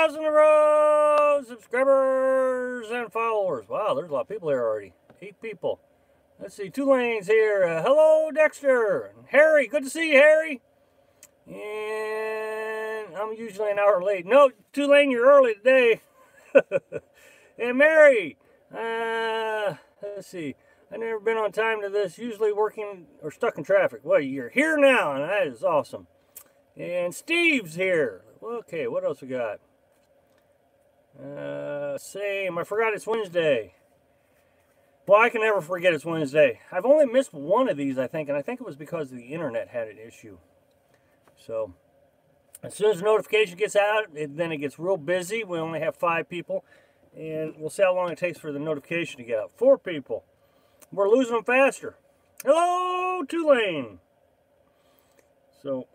1,000 in a row, subscribers and followers. Wow, there's a lot of people here already. 8 people. Let's see, Tulane's here. Hello, Dexter. And Harry, good to see you, Harry. And I'm usually an hour late. No, Tulane, you're early today. And Mary, let's see. I've never been on time to this, usually working or stuck in traffic. Well, you're here now, and that is awesome. And Steve's here. Okay, what else we got? Same. I forgot it's Wednesday. Well, I can never forget it's Wednesday. I've only missed one of these, I think, and I think it was because the internet had an issue. So, as soon as the notification gets out, then it gets real busy. We only have 5 people, and we'll see how long it takes for the notification to get out. 4 people. We're losing them faster. Hello, Tulane. So,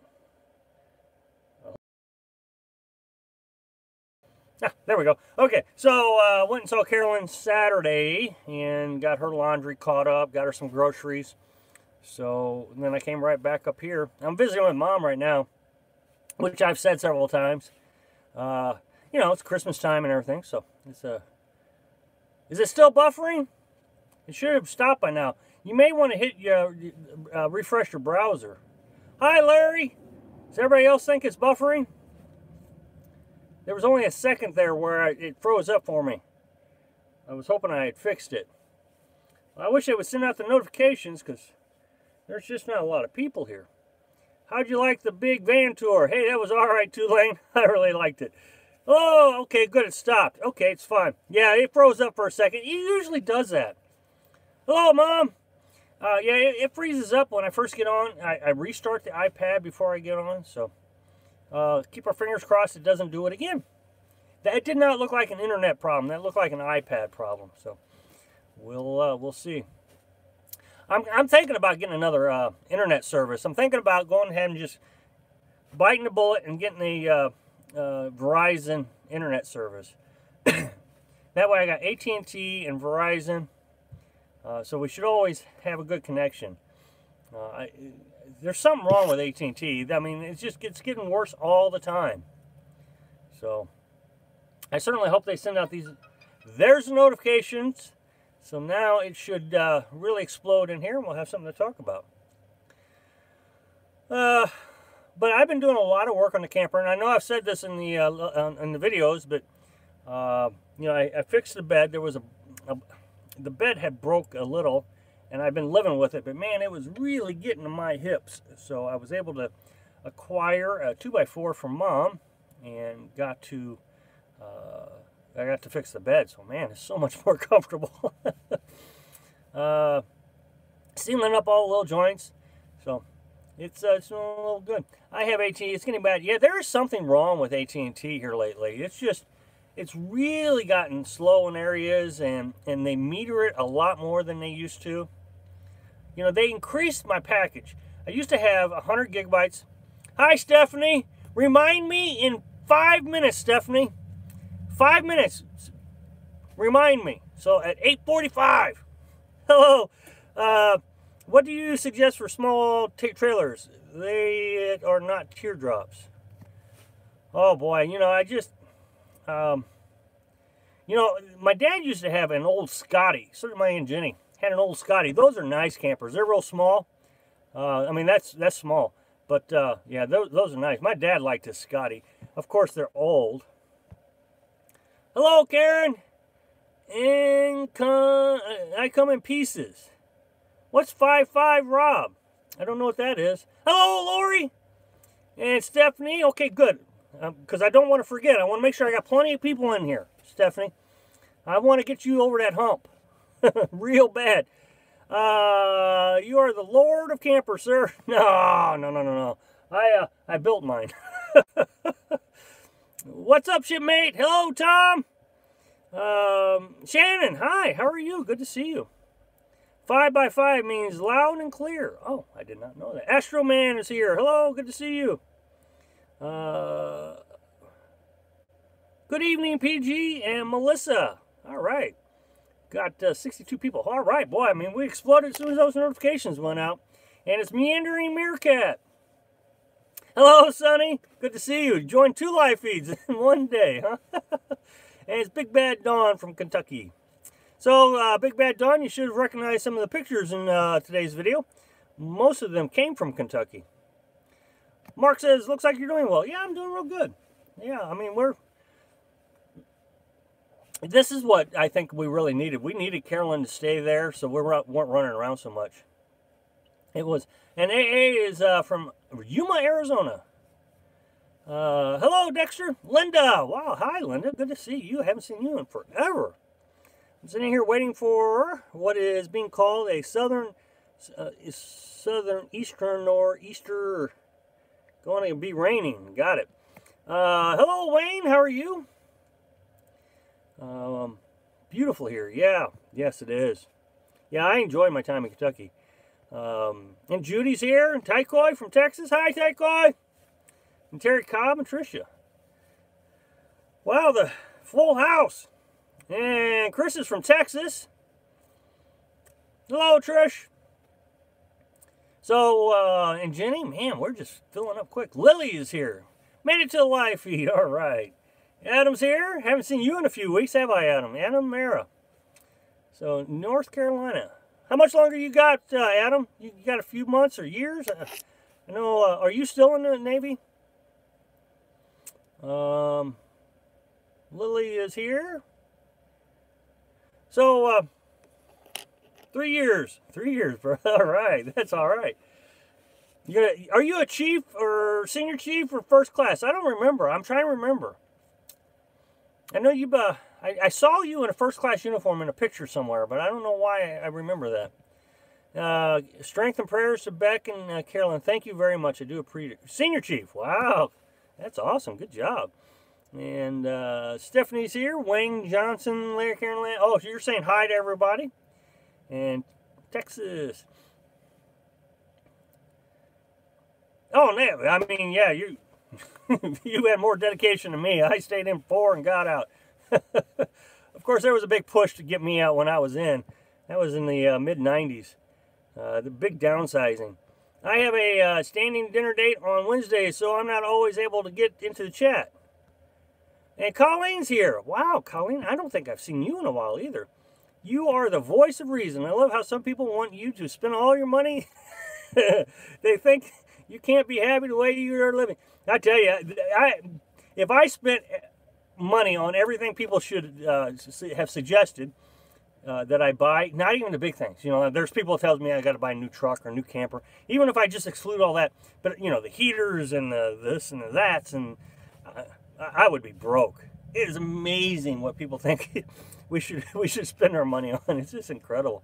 there we go. Okay, so went and saw Carolyn Saturday and got her laundry caught up, got her some groceries. So then I came right back up here. I'm visiting with Mom right now, which I've said several times. You know, it's Christmas time and everything, so it's is it still buffering? It should have stopped by now. You may want to hit your refresh your browser. Hi, Larry. Does everybody else think it's buffering? There was only a second there where it froze up for me. I was hoping I had fixed it. I wish they would send out the notifications because there's just not a lot of people here. How'd you like the big van tour? Hey, that was all right, Tulane. I really liked it. Oh, okay, good, it stopped. Okay, it's fine. Yeah, it froze up for a second. It usually does that. Hello, Mom. Yeah, it freezes up when I first get on. I restart the iPad before I get on, so keep our fingers crossed it doesn't do it again. That did not look like an internet problem. That looked like an iPad problem. So we'll see. I'm thinking about getting another internet service. I'm thinking about going ahead and just biting the bullet and getting the Verizon internet service. That way I got AT&T and Verizon. So we should always have a good connection. There's something wrong with AT&T. I mean, it's getting worse all the time. So I certainly hope they send out these. There's the notifications. So now it should really explode in here, and we'll have something to talk about. But I've been doing a lot of work on the camper, and I know I've said this in the videos, but you know, I fixed the bed. There was the bed had broke a little, and I've been living with it, but man, it was really getting to my hips. So I was able to acquire a 2x4 from Mom, and got to fix the bed. So man, it's so much more comfortable. Sealing up all the little joints, so it's a little good. I have AT&T. It's getting bad. Yeah, there is something wrong with AT&T here lately. It's really gotten slow in areas, and they meter it a lot more than they used to. You know, they increased my package. I used to have 100 gigabytes. Hi, Stephanie. Remind me in 5 minutes, Stephanie. 5 minutes. Remind me. So at 8:45. Hello. What do you suggest for small trailers? They are not teardrops. Oh boy, you know, you know, my dad used to have an old Scotty. So did my Aunt Jenny. Had an old Scotty. Those are nice campers. They're real small. I mean, that's small. But yeah, those are nice. My dad liked his Scotty. Of course, they're old. Hello, Karen. And I come in pieces. What's 5'5" Rob? I don't know what that is. Hello, Lori. And Stephanie. Okay, good. Because I don't want to forget. I want to make sure I got plenty of people in here, Stephanie. I want to get you over that hump. Real bad. You are the Lord of Camper, sir. No. I built mine. What's up, shipmate? Hello, Tom. Shannon, hi. How are you? Good to see you. 5x5 means loud and clear. Oh, I did not know that. Astro Man is here. Hello, good to see you. Good evening, PG and Melissa. All right. Got 62 people. All right, boy. I mean, we exploded as soon as those notifications went out. And it's Meandering Meerkat. Hello, Sonny. Good to see you. Joined 2 live feeds in one day, huh? And it's Big Bad Dawn from Kentucky. So, Big Bad Dawn, you should have recognized some of the pictures in today's video. Most of them came from Kentucky. Mark says, looks like you're doing well. Yeah, I'm doing real good. Yeah, I mean, this is what I think we really needed. We needed Carolyn to stay there so we weren't running around so much. It was, and AA is from Yuma, Arizona. Hello, Dexter. Linda. Wow, hi, Linda. Good to see you. I haven't seen you in forever. I'm sitting here waiting for what is being called a southern eastern or Easter. Going to be raining. Got it. Hello, Wayne. How are you? Beautiful here. Yeah. Yes, it is. Yeah, I enjoy my time in Kentucky. And Judy's here. And Tycoy from Texas. Hi, Tycoy. And Terry Cobb and Tricia. Wow, the full house. And Chris is from Texas. Hello, Trish. So, and Jenny, man, we're just filling up quick. Lily is here. Made it to the live feed. All right. Adam's here. Haven't seen you in a few weeks, have I, Adam? Adam Mara. So, North Carolina. How much longer you got, Adam? You got a few months or years? I know, are you still in the Navy? Lily is here. So, 3 years. 3 years, bro. All right. That's all right. Are you a chief or senior chief or first class? I don't remember. I'm trying to remember. I know you, I saw you in a first class uniform in a picture somewhere, but I don't know why I remember that. Strength and prayers to Beck and Carolyn. Thank you very much. I do appreciate it. Senior chief. Wow. That's awesome. Good job. And Stephanie's here. Wayne Johnson, Larry Carolyn. Oh, so you're saying hi to everybody. And Texas. Oh, no. I mean, yeah, you you had more dedication than me. I stayed in 4 and got out. Of course, there was a big push to get me out when I was in. That was in the mid-90s. The big downsizing. I have a standing dinner date on Wednesday, so I'm not always able to get into the chat. And Colleen's here. Wow, Colleen, I don't think I've seen you in a while either. You are the voice of reason. I love how some people want you to spend all your money. They think you can't be happy the way you are living. I tell you, if I spent money on everything people should have suggested that I buy, not even the big things. You know, there's people that tells me I got to buy a new truck or a new camper. Even if I just exclude all that, but you know, the heaters and the this and the that's, and I would be broke. It is amazing what people think we should spend our money on. It's just incredible.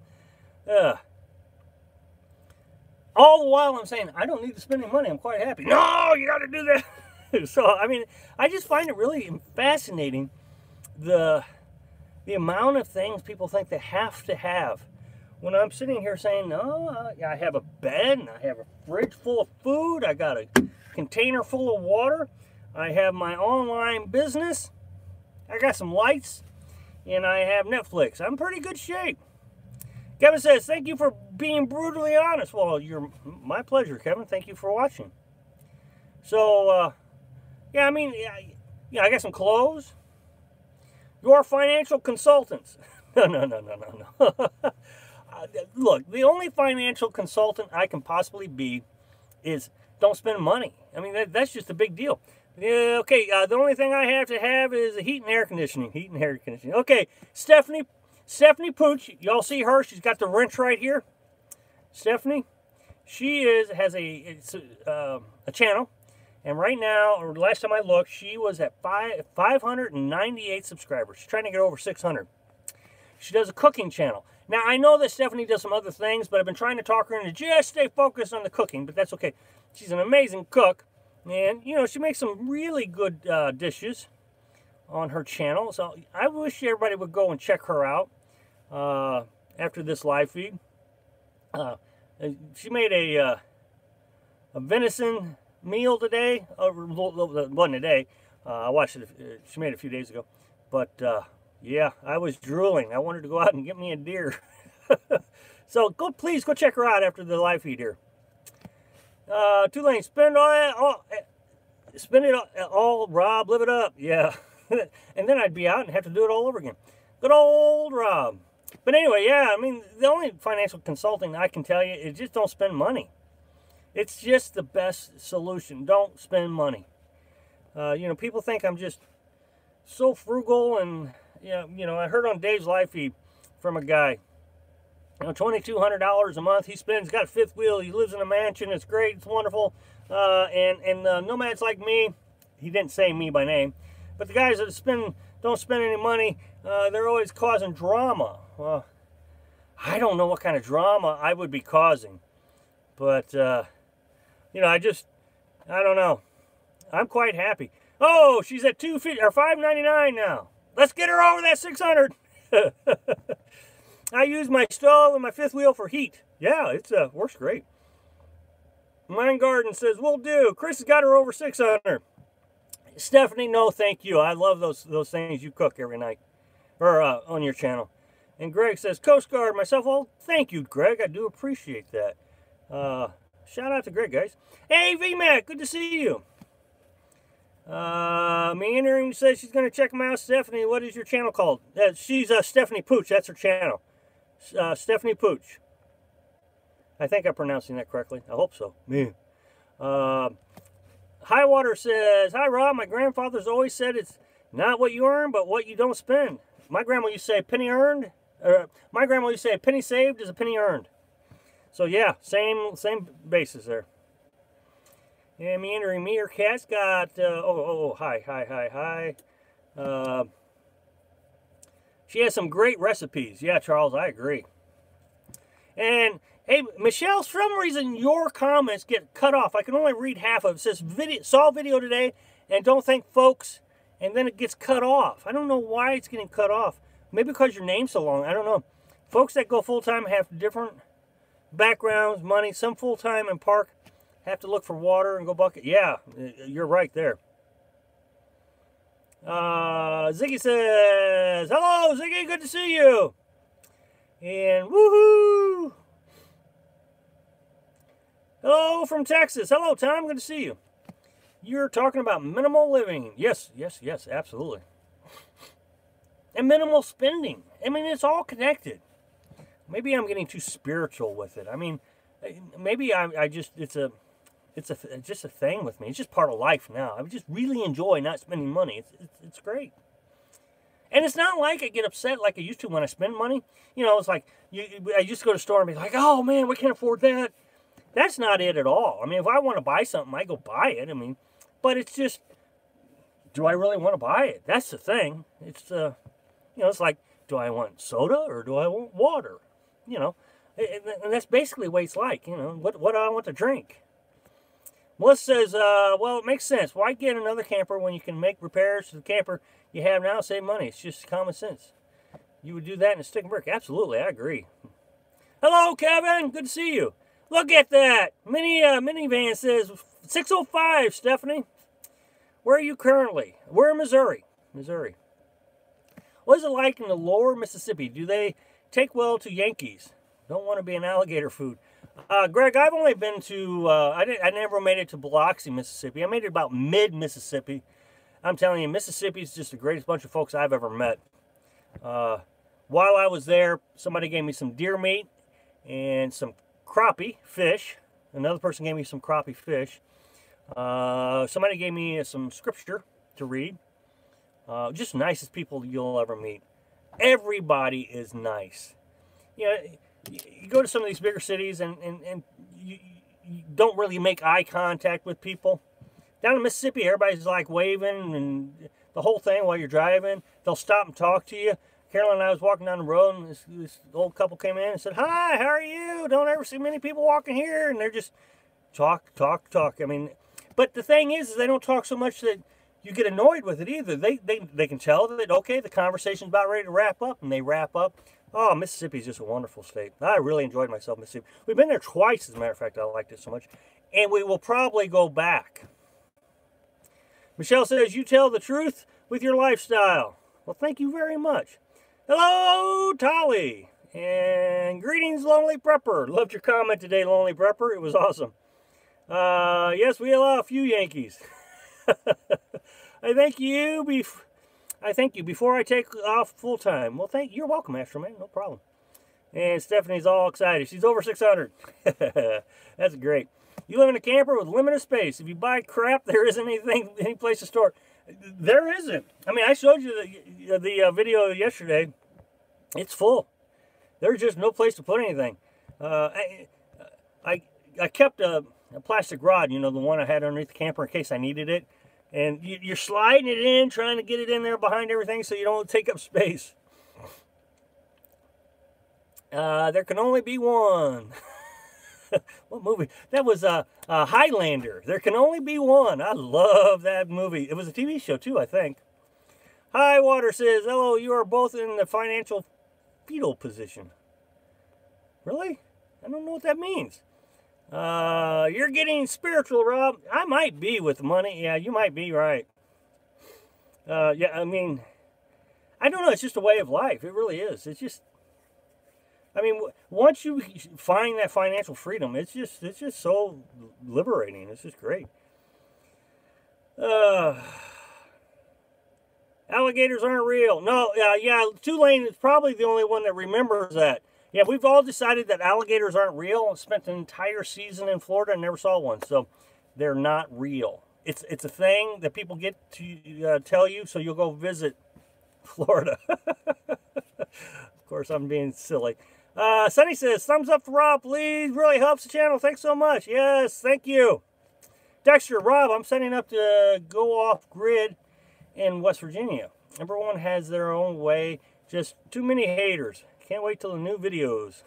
All the while I'm saying, I don't need to spend any money. I'm quite happy. No, you got to do that. So, I mean, I just find it really fascinating the amount of things people think they have to have. When I'm sitting here saying, no, I have a bed, and I have a fridge full of food, I got a container full of water, I have my online business, I got some lights, and I have Netflix. I'm in pretty good shape. Kevin says, thank you for being brutally honest. Well, my pleasure, Kevin. Thank you for watching. So, yeah, I mean, yeah, I got some clothes. Your financial consultants. No. Look, the only financial consultant I can possibly be is don't spend money. I mean, that's just a big deal. Yeah, okay, the only thing I have to have is a heat and air conditioning. Heat and air conditioning. Okay, Stephanie Pooch, y'all see her? She's got the wrench right here. Stephanie, she has a channel, and right now, or last time I looked, she was at 598 subscribers. She's trying to get over 600. She does a cooking channel. Now, I know that Stephanie does some other things, but I've been trying to talk her into just stay focused on the cooking, but that's okay. She's an amazing cook, and, you know, she makes some really good dishes on her channel, so I wish everybody would go and check her out after this live feed. She made a venison meal today. Wasn't today. I watched it. She made it a few days ago. But yeah, I was drooling. I wanted to go out and get me a deer. So please go check her out after the live feed here. Tulane, spend it all, Rob, live it up. Yeah. And then I'd be out and have to do it all over again. Good old Rob. But anyway, yeah, I mean, the only financial consulting I can tell you is just don't spend money. It's just the best solution. Don't spend money. You know, people think I'm just so frugal, and I heard on Dave's Life Feed from a guy. You know, $2,200 a month he spends. Got a fifth wheel. He lives in a mansion. It's great. It's wonderful. And nomads like me, he didn't say me by name, but the guys that don't spend any money, they're always causing drama. Well, I don't know what kind of drama I would be causing, but you know, I don't know. I'm quite happy. Oh, she's at $250 or $5.99 now. Let's get her over that $600. I use my stove and my fifth wheel for heat. Yeah, it works great. Mine Garden says, will do. Chris has got her over 600. Stephanie, no thank you. I love those things you cook every night, or on your channel. And Greg says, Coast Guard, myself. Well, thank you, Greg. I do appreciate that. Shout out to Greg, guys. Hey, VMAC, good to see you. Meandering says she's going to check them out. Stephanie, what is your channel called? She's Stephanie Pooch. That's her channel. Stephanie Pooch. I think I'm pronouncing that correctly. I hope so. Man. Highwater says, hi, Rob. My grandfather's always said it's not what you earn, but what you don't spend. My grandma used to say penny earned. My grandma used to say a penny saved is a penny earned. So, yeah, same basis there. And Meandering Meerkat's got, hi. She has some great recipes. Yeah, Charles, I agree. And, hey, Michelle, for some reason your comments get cut off. I can only read half of it. It says, saw video today, and don't thank folks, and then it gets cut off. I don't know why it's getting cut off. Maybe because your name's so long. I don't know. Folks that go full-time have different backgrounds, money. Some full-time and park have to look for water and go bucket. Yeah, you're right there. Ziggy says, hello, Ziggy, good to see you. And woohoo! Hello from Texas. Hello, Tom, good to see you. You're talking about minimal living. Yes, absolutely. And minimal spending. I mean, it's all connected. Maybe I'm getting too spiritual with it. I mean, maybe it's just a thing with me. It's just part of life now. I just really enjoy not spending money. It's great. And it's not like I get upset like I used to when I spend money. You know, it's like, I just go to the store and be like, oh man, we can't afford that. That's not it at all. I mean, if I want to buy something, I go buy it. I mean, but it's just, do I really want to buy it? That's the thing. It's, it's like, do I want soda or do I want water? You know, and that's basically what it's like. You know, what do I want to drink? Melissa says, well, it makes sense. Why get another camper when you can make repairs to the camper you have now, save money? It's just common sense. You would do that in a stick and brick. Absolutely, I agree. Hello, Kevin. Good to see you. Look at that. Minivan says, 605, Stephanie. Where are you currently? We're in Missouri. What is it like in the lower Mississippi? Do they take well to Yankees? Don't want to be an alligator food. Greg, I've only been to, I never made it to Biloxi, Mississippi. I made it about mid-Mississippi. I'm telling you, Mississippi is just the greatest bunch of folks I've ever met. While I was there, somebody gave me some deer meat and some crappie fish. Another person gave me some crappie fish. Somebody gave me some scripture to read. Just nicest people you'll ever meet. Everybody is nice. You know, you go to some of these bigger cities and you don't really make eye contact with people. Down in Mississippi, everybody's like waving and the whole thing while you're driving. They'll stop and talk to you. Carolyn and I was walking down the road, and this old couple came in and said, hi, how are you? Don't ever see many people walking here. And they're just talk. I mean, but the thing is they don't talk so much that you get annoyed with it either. They can tell that, okay, the conversation's about ready to wrap up, and they wrap up. Oh, Mississippi's just a wonderful state. I really enjoyed myself in Mississippi. We've been there twice, as a matter of fact. I liked it so much. And we will probably go back. Michelle says, you tell the truth with your lifestyle. Well, thank you very much. Hello, Tolly. And greetings, Lonely Prepper. Loved your comment today, Lonely Prepper. It was awesome. Yes, we allow a few Yankees. I thank you. I thank you before I take off full time. Well, you're welcome, Astro Man. No problem. And Stephanie's all excited. She's over 600. That's great. You live in a camper with limited space. If you buy crap, there isn't any place to store. There isn't. I mean, I showed you the video yesterday. It's full. There's just no place to put anything. I kept a plastic rod, you know, the one I had underneath the camper in case I needed it. And you're sliding it in, trying to get it in there behind everything so you don't take up space. There can only be one. What movie? That was Highlander. There can only be one. I love that movie. It was a TV show too, I think. High Water says, hello, you are both in the financial fetal position. Really? I don't know what that means. You're getting spiritual, Rob. I might be with money. Yeah, you might be right. Yeah, I mean, I don't know. It's just a way of life. It really is. It's just, I mean, once you find that financial freedom, it's just so liberating. It's just great. Alligators aren't real. No, yeah, Tulane is probably the only one that remembers that. Yeah, we've all decided that alligators aren't real and spent an entire season in Florida and never saw one. So they're not real. It's a thing that people get to tell you, so you'll go visit Florida. Of course, I'm being silly. Sunny says, thumbs up for Rob, please. Really helps the channel. Thanks so much. Yes, thank you. Dexter, Rob, I'm setting up to go off grid in West Virginia. Everyone has their own way. Just too many haters. Can't wait till the new videos.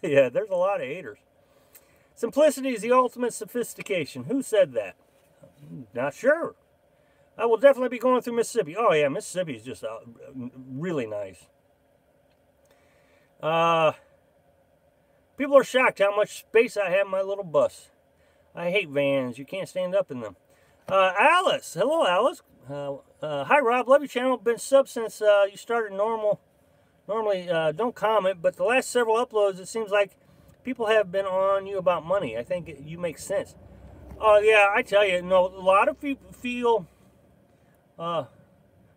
Yeah, there's a lot of haters. Simplicity is the ultimate sophistication. Who said that? Not sure. I will definitely be going through Mississippi. Oh, yeah, Mississippi is just really nice. People are shocked how much space I have in my little bus. I hate vans. You can't stand up in them. Alice. Hello, Alice. Hi, Rob. Love your channel. Been sub since you started Normally, don't comment, but the last several uploads, it seems like people have been on you about money. I think you make sense. Oh, yeah, I tell you, no, a lot of people feel, a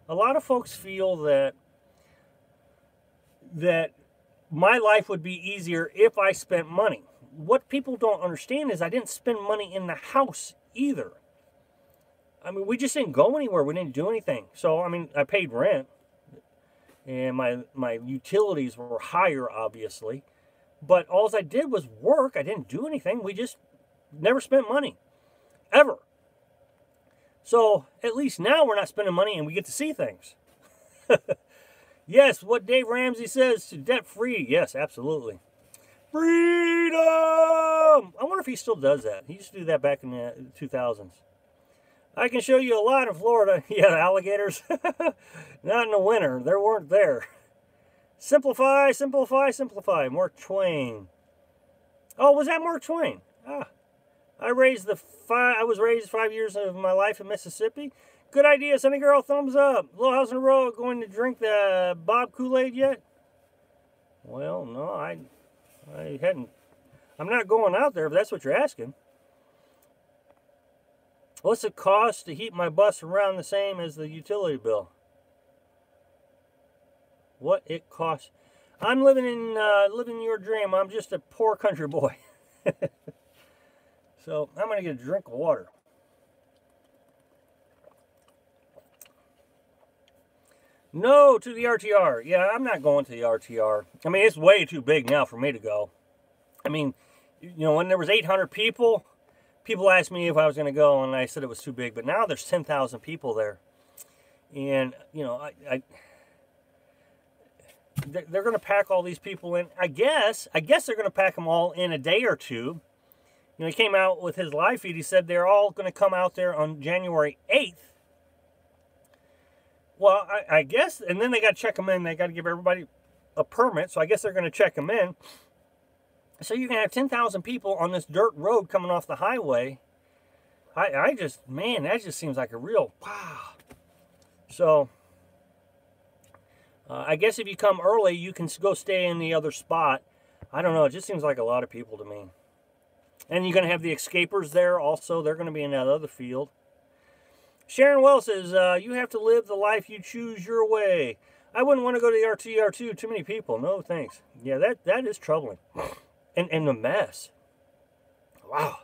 lot of folks feel that my life would be easier if I spent money. What people don't understand is I didn't spend money in the house either. I mean, we just didn't go anywhere. We didn't do anything. So, I mean, I paid rent. And my utilities were higher, obviously. But all I did was work. I didn't do anything. We just never spent money. Ever. So, at least now we're not spending money and we get to see things. Yes, what Dave Ramsey says, debt-free. Yes, absolutely. Freedom! I wonder if he still does that. He used to do that back in the 2000s. I can show you a lot in Florida. Yeah, alligators. Not in the winter. They weren't there. Simplify, simplify, simplify. Mark Twain. Oh, was that Mark Twain? Ah. I was raised 5 years of my life in Mississippi. Good idea, Sunny Girl. Thumbs up. Little House in a Row. Going to drink the Bob Kool-Aid yet? Well, no, I hadn't. I'm not going out there if that's what you're asking. What's it cost to heat my bus around the same as the utility bill? What it costs? I'm living your dream. I'm just a poor country boy. So I'm going to get a drink of water. No to the RTR. Yeah, I'm not going to the RTR. I mean, it's way too big now for me to go. I mean, you know, when there was 800 people... People asked me if I was going to go, and I said it was too big. But now there's 10,000 people there. And, you know, they're going to pack all these people in. I guess they're going to pack them all in a day or two. You know, he came out with his live feed. He said they're all going to come out there on January 8th. Well, I guess, and then they got to check them in. They got to give everybody a permit. So I guess they're going to check them in. So you're going to have 10,000 people on this dirt road coming off the highway. Man, that just seems like a real, wow. So, I guess if you come early, you can go stay in the other spot. I don't know, it just seems like a lot of people to me. And you're going to have the escapers there also. They're going to be in that other field. Sharon Wells says, you have to live the life you choose your way. I wouldn't want to go to the RTR2. Too many people. No, thanks. Yeah, that is troubling. And the mess. Wow.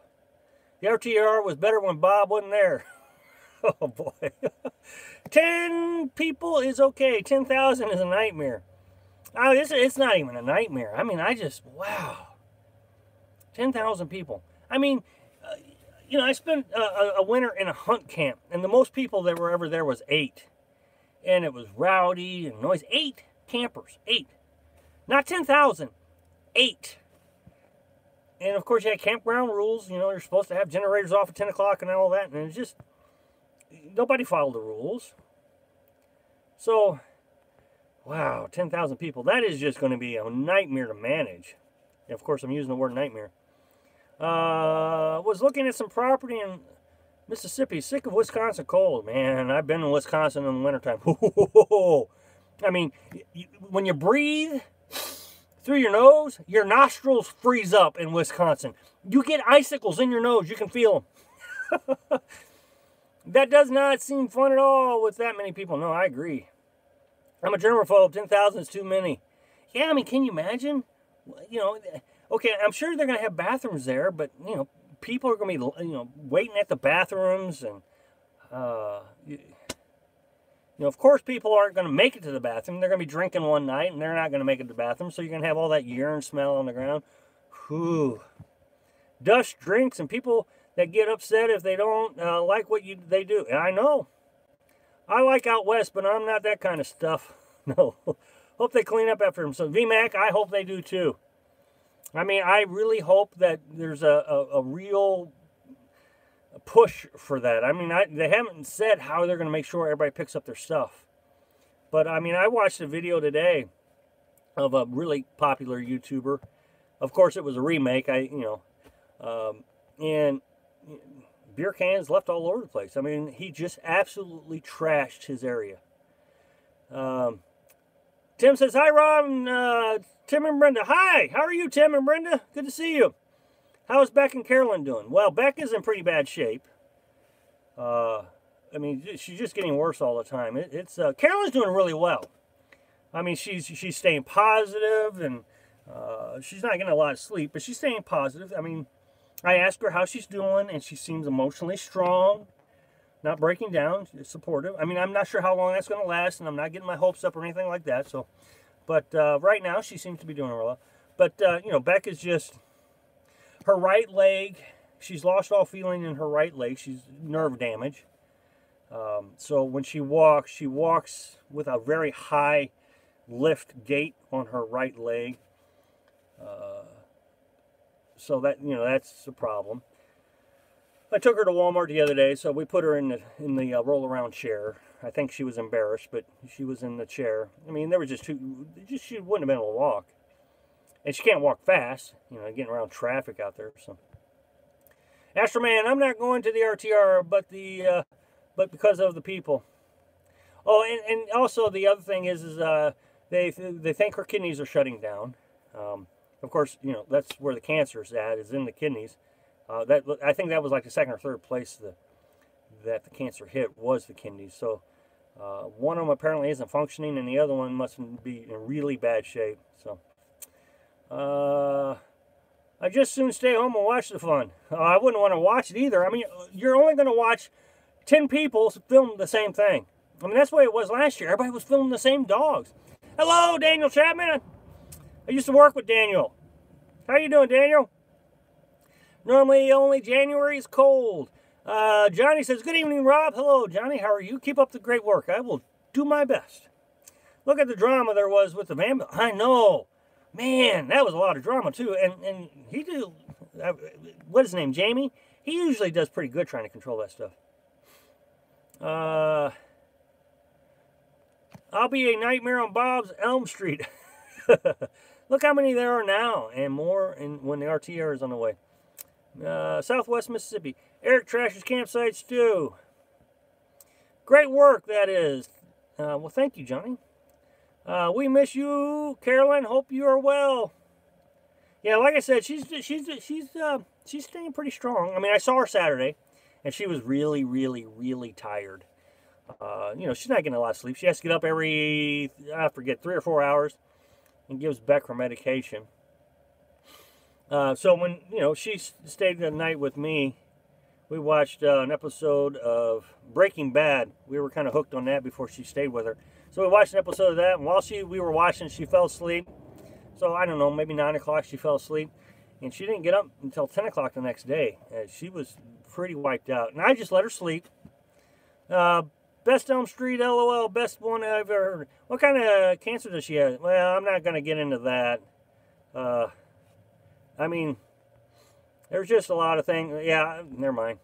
The RTR was better when Bob wasn't there. Oh, boy. 10 people is okay. 10,000 is a nightmare. Oh, it's not even a nightmare. I mean, wow. 10,000 people. I mean, you know, I spent a winter in a hunt camp, and the most people that were ever there was 8. And it was rowdy and noisy. 8 campers. 8. Not 10,000. 8. And, of course, you had campground rules. You know, you're supposed to have generators off at 10 o'clock and all that. And it's just, nobody followed the rules. So, wow, 10,000 people. That is just going to be a nightmare to manage. And of course, I'm using the word nightmare. Was looking at some property in Mississippi. Sick of Wisconsin cold. Man, I've been in Wisconsin in the wintertime. I mean, when you breathe through your nose, your nostrils freeze up in Wisconsin. You get icicles in your nose. You can feel them. That does not seem fun at all with that many people. No, I agree. I'm a germaphobe. 10,000 is too many. Yeah, I mean, can you imagine? You know, okay, I'm sure they're going to have bathrooms there, but, you know, people are going to be, you know, waiting at the bathrooms. And, you know, of course, people aren't going to make it to the bathroom. They're going to be drinking one night, and they're not going to make it to the bathroom. So you're going to have all that urine smell on the ground. Whew. Dust drinks and people that get upset if they don't like what they do. And I know. I like out west, but I'm not that kind of stuff. No. Hope they clean up after themselves. VMAC, I hope they do too. I mean, I really hope that there's a real push for that. I mean, they haven't said how they're going to make sure everybody picks up their stuff. But, I mean, I watched a video today of a really popular YouTuber. Of course, it was a remake. And beer cans left all over the place. I mean, he just absolutely trashed his area. Tim says, hi, Rob, and Tim and Brenda. Hi, how are you, Tim and Brenda? Good to see you. How's Beck and Carolyn doing? Well, Beck is in pretty bad shape. I mean, she's just getting worse all the time. Carolyn's doing really well. I mean, she's staying positive, and she's not getting a lot of sleep, but she's staying positive. I mean, I asked her how she's doing, and she seems emotionally strong, not breaking down, supportive. I mean, I'm not sure how long that's going to last, and I'm not getting my hopes up or anything like that. So, but right now, she seems to be doing well. But, you know, Beck is just, her right leg, she's lost all feeling in her right leg. She's nerve damage. So when she walks with a very high lift gait on her right leg. So that, you know, that's a problem. I took her to Walmart the other day, so we put her in the roll-around chair. I think she was embarrassed, but she was in the chair. I mean, there was she wouldn't have been able to walk. And she can't walk fast, you know, getting around traffic out there. So, Astroman, I'm not going to the RTR, but because of the people. Oh, and also the other thing is they think her kidneys are shutting down. Of course, you know, that's where the cancer is in the kidneys. I think that was like the second or third place that the cancer hit was the kidneys. So one of them apparently isn't functioning, and the other one must be in really bad shape. So I just soon stay home and watch the fun. I wouldn't want to watch it either. I mean, you're only going to watch 10 people film the same thing. I mean, that's the way it was last year. Everybody was filming the same dogs. Hello, Daniel Chapman. I used to work with Daniel. How you doing, Daniel? Normally, only January is cold. Johnny says, good evening, Rob. Hello, Johnny. How are you? Keep up the great work. I will do my best. Look at the drama there was with the van. I know. Man, that was a lot of drama, too. And he did, what is his name, Jamie? He usually does pretty good trying to control that stuff. I'll be a nightmare on Bob's Elm Street. Look how many there are now, and more when the RTR is on the way. Southwest Mississippi. Eric trashes campsites too. Great work, that is. Well, thank you, Johnny. We miss you, Carolyn. Hope you are well. Yeah, like I said, she's staying pretty strong. I mean, I saw her Saturday, and she was really, really, really tired. You know, she's not getting a lot of sleep. She has to get up every, I forget, 3 or 4 hours, and gives Beck her medication. So when, you know, she stayed the night with me, we watched an episode of Breaking Bad. We were kind of hooked on that before she stayed with her. So we watched an episode of that, and while we were watching, she fell asleep. So I don't know, maybe 9 o'clock she fell asleep. And she didn't get up until 10 o'clock the next day. She was pretty wiped out. And I just let her sleep. Best Elm Street, LOL, best one I've ever heard. What kind of cancer does she have? Well, I'm not going to get into that. I mean, there's just a lot of things. Yeah, never mind.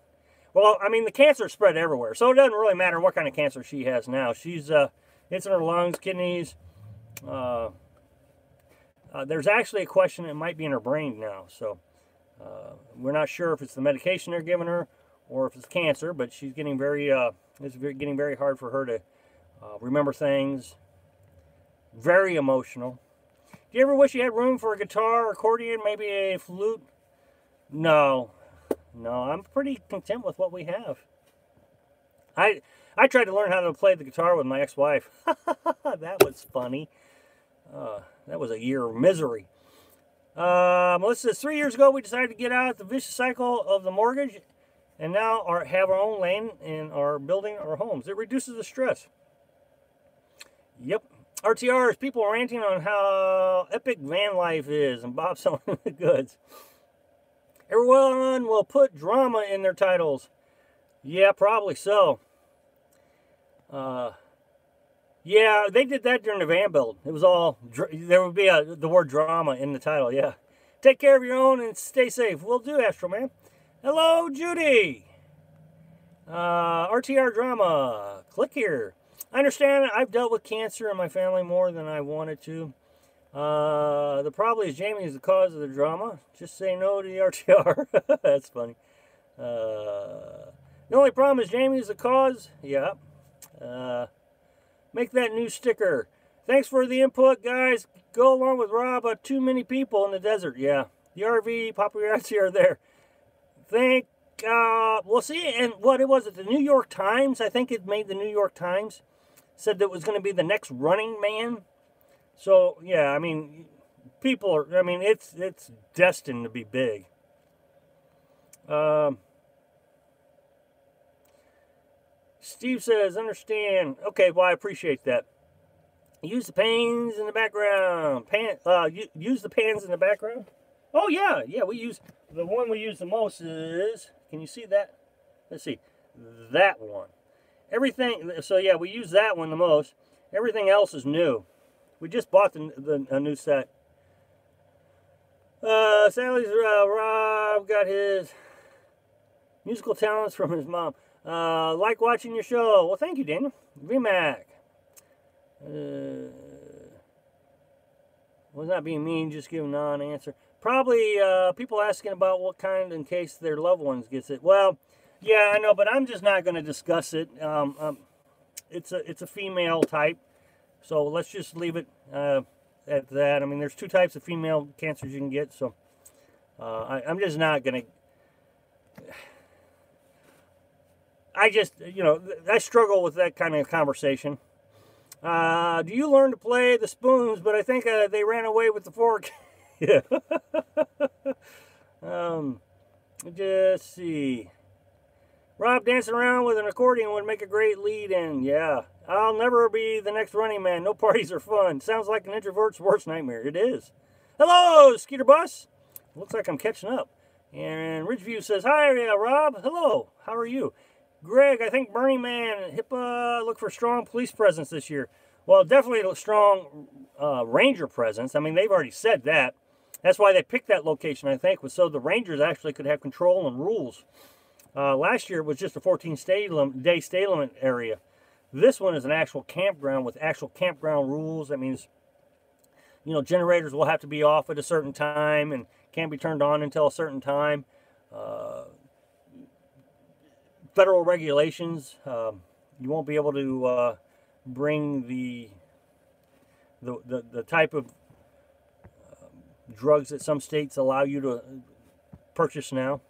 Well, I mean, the cancer spread everywhere. So it doesn't really matter what kind of cancer she has now. She's, it's in her lungs, kidneys. There's actually a question that might be in her brain now. So we're not sure if it's the medication they're giving her or if it's cancer, but she's getting it's getting very hard for her to remember things. Very emotional. Do you ever wish you had room for a guitar, accordion, maybe a flute? No. No, I'm pretty content with what we have. I tried to learn how to play the guitar with my ex-wife. That was funny. That was a year of misery. Melissa says, 3 years ago we decided to get out of the vicious cycle of the mortgage and now have our own land and are building our homes. It reduces the stress. Yep. RTRs, people ranting on how epic van life is and Bob selling the goods. Everyone will put drama in their titles. Yeah, probably so. Yeah, they did that during the van build. It was all, there would be the word drama in the title, yeah. Take care of your own and stay safe. Will do, Astro Man. Hello, Judy. RTR drama. Click here. I understand I've dealt with cancer in my family more than I wanted to. The problem is Jamie is the cause of the drama. Just say no to the RTR. That's funny. The only problem is Jamie is the cause. Yeah. Make that new sticker. Thanks for the input, guys. Go along with Rob. Too many people in the desert. Yeah. The RV paparazzi are there. We'll see. And what it was at the New York Times, I think it made the New York Times, said that it was going to be the next Running Man. So, yeah, I mean, people are, I mean, it's destined to be big. Steve says, understand. Okay, well, I appreciate that. Use the pans in the background. Use the pans in the background. Oh, yeah, we use, the one we use the most is, can you see that? Let's see, that one. Everything, so yeah, we use that one the most. Everything else is new. We just bought a new set. Sally's Rob got his musical talents from his mom. Like watching your show. Well, thank you, Daniel. VMAC. Was not being mean, just giving non-answer. Probably people asking about what kind in case their loved ones gets it. Well, yeah, I know, but I'm just not going to discuss it. It's a female type, so let's just leave it at that. I mean, there's 2 types of female cancers you can get, so I'm just not going to. I just, you know, I struggle with that kind of conversation. Do you learn to play the spoons? But I think they ran away with the fork. Yeah. Just see. Rob dancing around with an accordion would make a great lead-in. Yeah. I'll never be the next Running Man. No parties are fun. Sounds like an introvert's worst nightmare. It is. Hello, Skeeter Bus. Looks like I'm catching up. And Ridgeview says, hi, Rob. Hello. How are you? Greg, I think Burning Man and HIPAA look for strong police presence this year. Well, definitely a strong ranger presence. I mean, they've already said that. That's why they picked that location, I think, was so the rangers actually could have control and rules. Last year, it was just a 14-day stay limit area. This one is an actual campground with actual campground rules. That means, you know, generators will have to be off at a certain time and can't be turned on until a certain time. Federal regulations, you won't be able to bring the type of drugs that some states allow you to purchase now.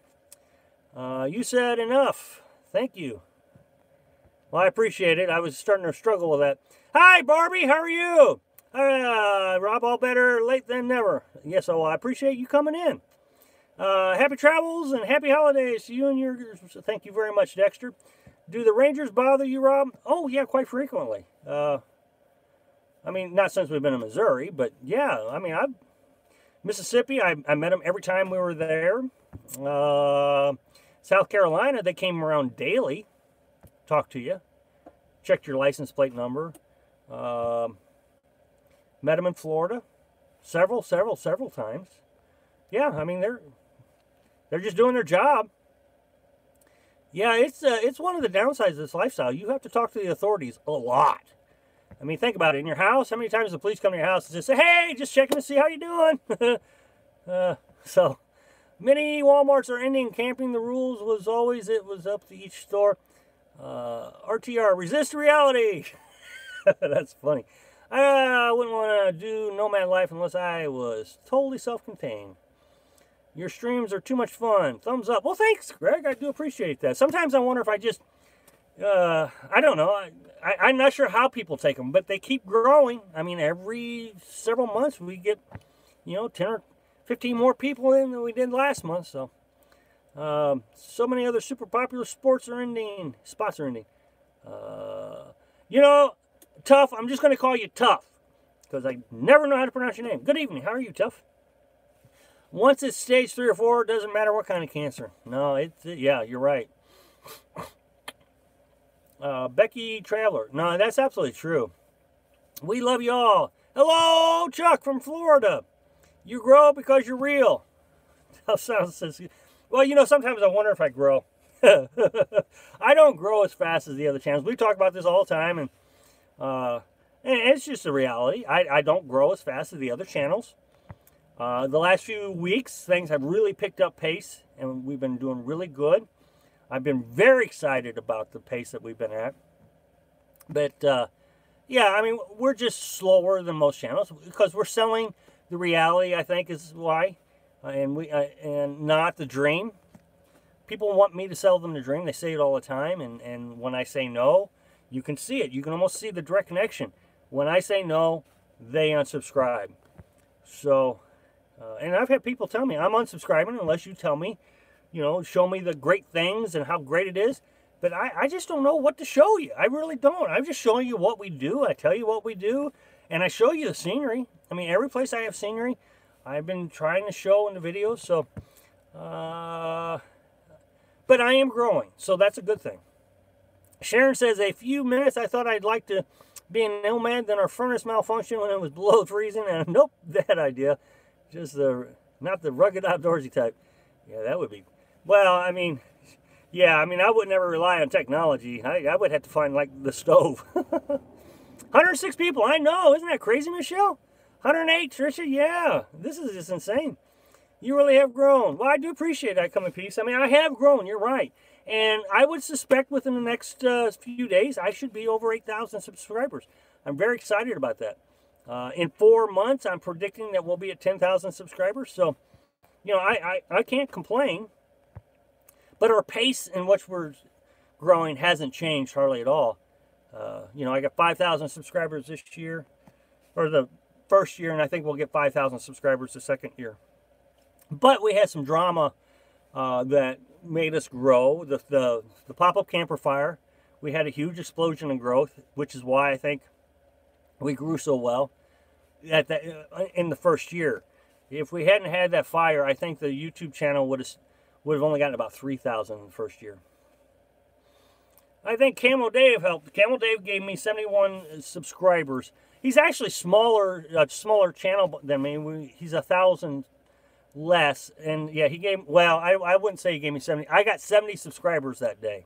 You said enough. Thank you. Well, I appreciate it. I was starting to struggle with that. Hi, Barbie. How are you? Rob, all better late than never. Yes, I appreciate you coming in. Happy travels and happy holidays to you and yours. Thank you very much, Dexter. Do the Rangers bother you, Rob? Oh, yeah, quite frequently. I mean, not since we've been in Missouri, but yeah, I mean, Mississippi, I met them every time we were there. South Carolina, they came around daily, talked to you, checked your license plate number. Met them in Florida several times. Yeah, I mean, they're just doing their job. Yeah, it's one of the downsides of this lifestyle. You have to talk to the authorities a lot. I mean, think about it. In your house, how many times the police come to your house and just say, hey, just checking to see how you're doing? So, many Walmarts are ending camping. The rules was always it was up to each store. RTR, resist reality. That's funny. I wouldn't want to do nomad life unless I was totally self-contained. Your streams are too much fun. Thumbs up. Well, thanks, Greg. I do appreciate that. Sometimes I wonder if I just, I don't know. I'm not sure how people take them, but they keep growing. I mean, every several months we get, 10 or 15 more people in than we did last month. So, so many other super popular spots are ending. Tough. I'm just going to call you Tough because I never know how to pronounce your name. Good evening. How are you, Tough? Once it's stage 3 or 4, it doesn't matter what kind of cancer. No, yeah, you're right. Becky Traveler. No, that's absolutely true. We love you all. Hello, Chuck from Florida. You grow because you're real. Well, sometimes I wonder if I grow. I don't grow as fast as the other channels. We talk about this all the time, and it's just a reality. I don't grow as fast as the other channels. The last few weeks, things have really picked up pace, and we've been doing really good. I've been very excited about the pace that we've been at. But, yeah, I mean, we're just slower than most channels because we're selling the reality, I think, is why, and not the dream. People want me to sell them the dream. They say it all the time, and when I say no, you can see it. You can almost see the direct connection. When I say no, they unsubscribe. So... and I've had people tell me, I'm unsubscribing unless you tell me, show me the great things and how great it is. But I just don't know what to show you. I really don't. I'm just showing you what we do. I tell you what we do. And I show you the scenery. I mean, every place I have scenery, I've been trying to show in the videos. So, but I am growing. So that's a good thing. Sharon says, a few minutes, I thought I'd like to be a nomad. Then our furnace malfunctioned when it was below freezing. And nope, bad idea. Just not the rugged outdoorsy type. Yeah, that would be, well, I mean, yeah, I mean, I would never rely on technology. I would have to find, like, the stove. 106 people, I know. Isn't that crazy, Michelle? 108, Tricia, yeah. This is just insane. You really have grown. Well, I do appreciate that, Coming Peace. I mean, I have grown, you're right. And I would suspect within the next few days, I should be over 8,000 subscribers. I'm very excited about that. In 4 months, I'm predicting that we'll be at 10,000 subscribers. So, I can't complain. But our pace in which we're growing hasn't changed hardly at all. I got 5,000 subscribers this year, or the first year, and I think we'll get 5,000 subscribers the second year. But we had some drama that made us grow. The pop-up camper fire, we had a huge explosion in growth, which is why I think we grew so well in the first year. If we hadn't had that fire, I think the YouTube channel would have only gotten about 3,000 in the first year. I think Camel Dave helped. Camel Dave gave me 71 subscribers. He's actually smaller channel than me. He's 1,000 less, and yeah, he gave. Well, I wouldn't say he gave me 70. I got 70 subscribers that day.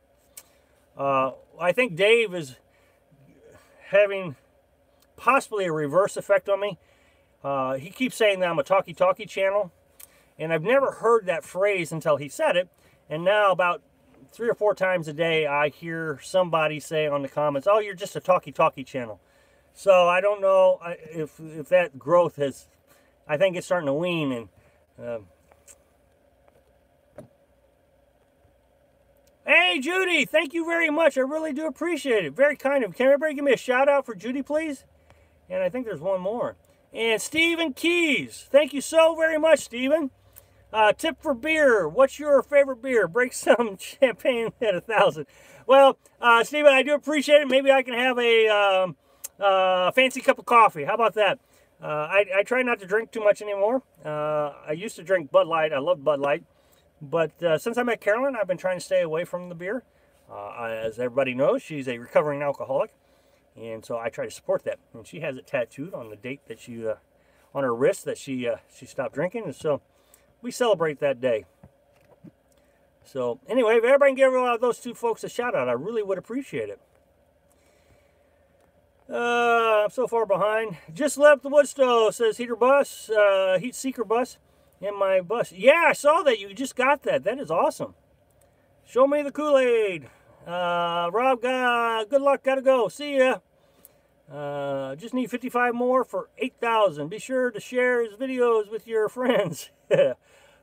I think Dave is having possibly a reverse effect on me. He keeps saying that I'm a talkie channel, and I've never heard that phrase until he said it. And now about 3 or 4 times a day, I hear somebody say on the comments, "Oh, you're just a talkie channel." So I don't know if that growth has. I think it's starting to wean. And hey, Judy, thank you very much. I really do appreciate it. Very kind of you. Can everybody give me a shout out for Judy, please? And I think there's one more. And Stephen Keys, thank you so very much, Stephen. Tip for beer. What's your favorite beer? Break some champagne at 1,000. Well, Stephen, I do appreciate it. Maybe I can have a fancy cup of coffee. How about that? I try not to drink too much anymore. I used to drink Bud Light. I love Bud Light. But since I met Carolyn, I've been trying to stay away from the beer. As everybody knows, she's a recovering alcoholic. And so I try to support that. And she has it tattooed on the date that she, on her wrist, that she stopped drinking. And so we celebrate that day. So anyway, if everybody can give those two folks a shout out, I really would appreciate it. I'm so far behind. Just left the wood stove, says Heat Seeker bus in my bus. Yeah, I saw that. You just got that. That is awesome. Show me the Kool-Aid. Rob, good luck. Gotta go. See ya. Just need 55 more for 8,000. Be sure to share his videos with your friends.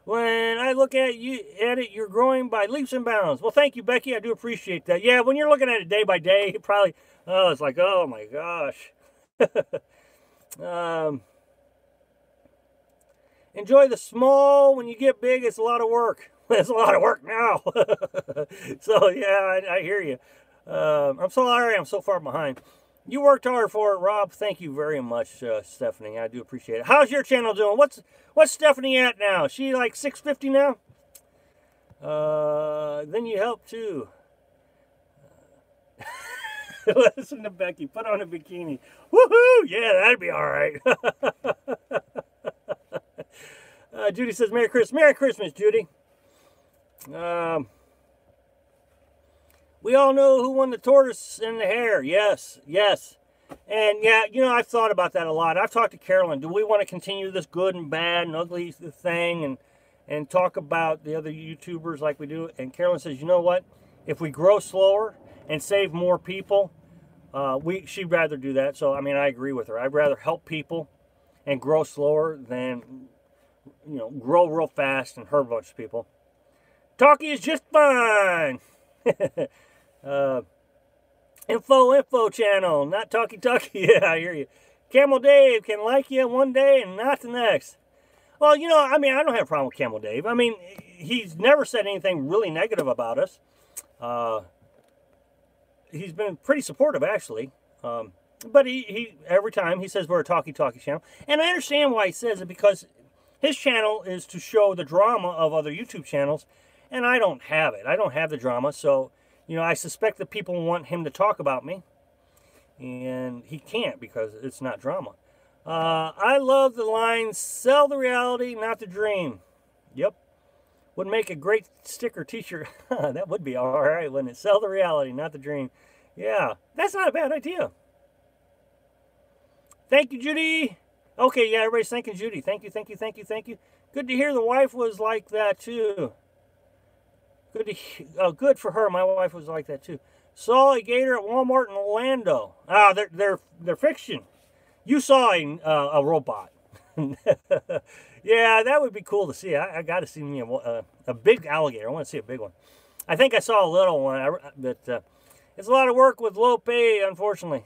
When I look at it, you're growing by leaps and bounds. Well, thank you, Becky. I do appreciate that. Yeah, when you're looking at it day by day, it probably, it's like, oh my gosh. Enjoy the small. When you get big, it's a lot of work. It's a lot of work now. So, yeah, I hear you. I'm sorry I'm so far behind. You worked hard for it, Rob. Thank you very much, Stephanie. I do appreciate it. How's your channel doing? What's Stephanie at now? She like 650 now? Then you help too. Listen to Becky. Put on a bikini. Woohoo! Yeah, that'd be all right. Judy says, Merry Christmas. Merry Christmas, Judy. We all know who won the tortoise and the hare. Yes, yes. And yeah, you know, I've thought about that a lot. I've talked to Carolyn. Do we want to continue this good and bad and ugly thing and talk about the other YouTubers like we do? And Carolyn says, you know what? If we grow slower and save more people, she'd rather do that. So, I mean, I agree with her. I'd rather help people and grow slower than, you know, grow real fast and hurt a bunch of people. Talkie is just fine. Info channel, not talkie. Yeah, I hear you. Camel Dave can like you one day and not the next. Well, you know, I mean, I don't have a problem with Camel Dave. I mean, he's never said anything really negative about us. He's been pretty supportive, actually. But he every time he says we're a talkie channel. And I understand why he says it, because his channel is to show the drama of other YouTube channels. And I don't have it. I don't have the drama. So, you know, I suspect that people want him to talk about me. And he can't, because it's not drama. I love the line, sell the reality, not the dream. Yep. Would make a great sticker t-shirt. That would be all right, wouldn't it? Sell the reality, not the dream. Yeah, that's not a bad idea. Thank you, Judy. Okay, yeah, everybody's thanking Judy. Thank you. Good to hear the wife was like that, too. Good for her. My wife was like that too. Saw a gator at Walmart in Orlando. Ah, they're fiction. You saw a robot. Yeah, that would be cool to see. I got to see me a big alligator. I want to see a big one. I think I saw a little one, but it's a lot of work with low pay, unfortunately.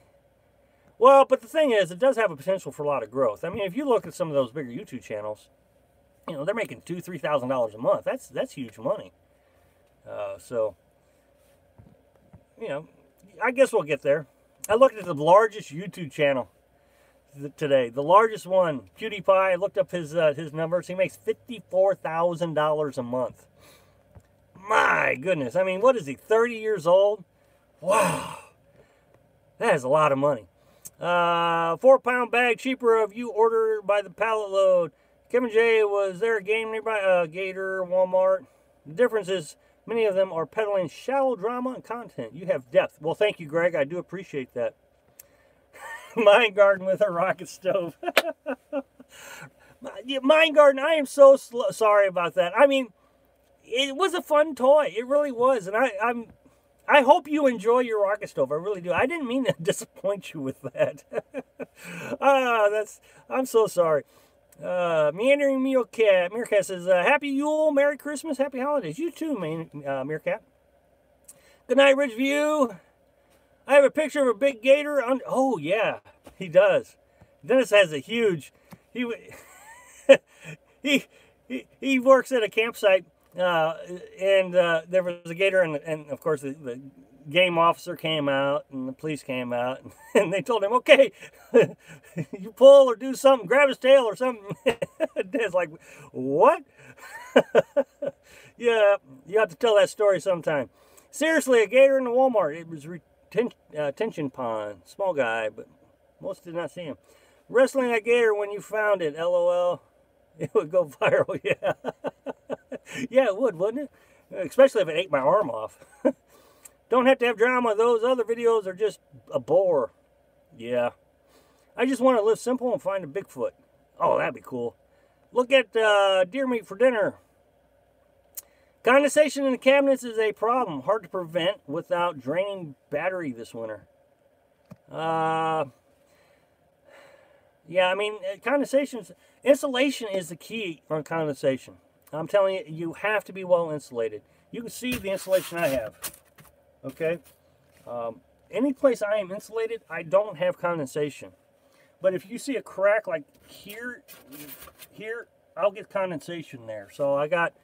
Well, but the thing is, it does have a potential for a lot of growth. I mean, if you look at some of those bigger YouTube channels, you know, they're making $2,000-$3,000 a month. That's huge money. So, you know, I guess we'll get there. I looked at the largest YouTube channel today. The largest one, PewDiePie. I looked up his numbers. He makes $54,000 a month. My goodness. I mean, what is he, 30 years old? Wow. That is a lot of money. 4-pound bag cheaper if you order by the pallet load. Kevin J, was there a game nearby? Gator, Walmart. The difference is, many of them are peddling shallow drama and content. You have depth. Well, thank you, Greg. I do appreciate that. Mind Garden with a rocket stove. Mind Garden, I am so sorry about that. I mean, it was a fun toy. It really was. And I hope you enjoy your rocket stove. I really do. I didn't mean to disappoint you with that. I'm so sorry. Meandering Meerkat says, Happy Yule, Merry Christmas, Happy Holidays. You too, Meerkat. Good night, Ridgeview. I have a picture of a big gator. Oh, yeah, he does. Dennis has a huge... He works at a campsite, and there was a gator, and of course, the game officer came out, and the police came out, and they told him, okay, you pull or do something, grab his tail or something. Dad's like, what? Yeah, you have to tell that story sometime. Seriously, a gator in the Walmart. It was retention pond. Small guy, but most did not see him. Wrestling a gator when you found it, LOL. It would go viral, yeah. Yeah, it would, wouldn't it? Especially if it ate my arm off. Don't have to have drama. Those other videos are just a bore. Yeah. I just want to live simple and find a Bigfoot. Oh, that'd be cool. Look at deer meat for dinner. Condensation in the cabinets is a problem. Hard to prevent without draining battery this winter. Yeah, I mean, insulation is the key on condensation. I'm telling you, you have to be well insulated. You can see the insulation I have. Okay? Any place I am insulated, I don't have condensation. But if you see a crack like here, I'll get condensation there. So I got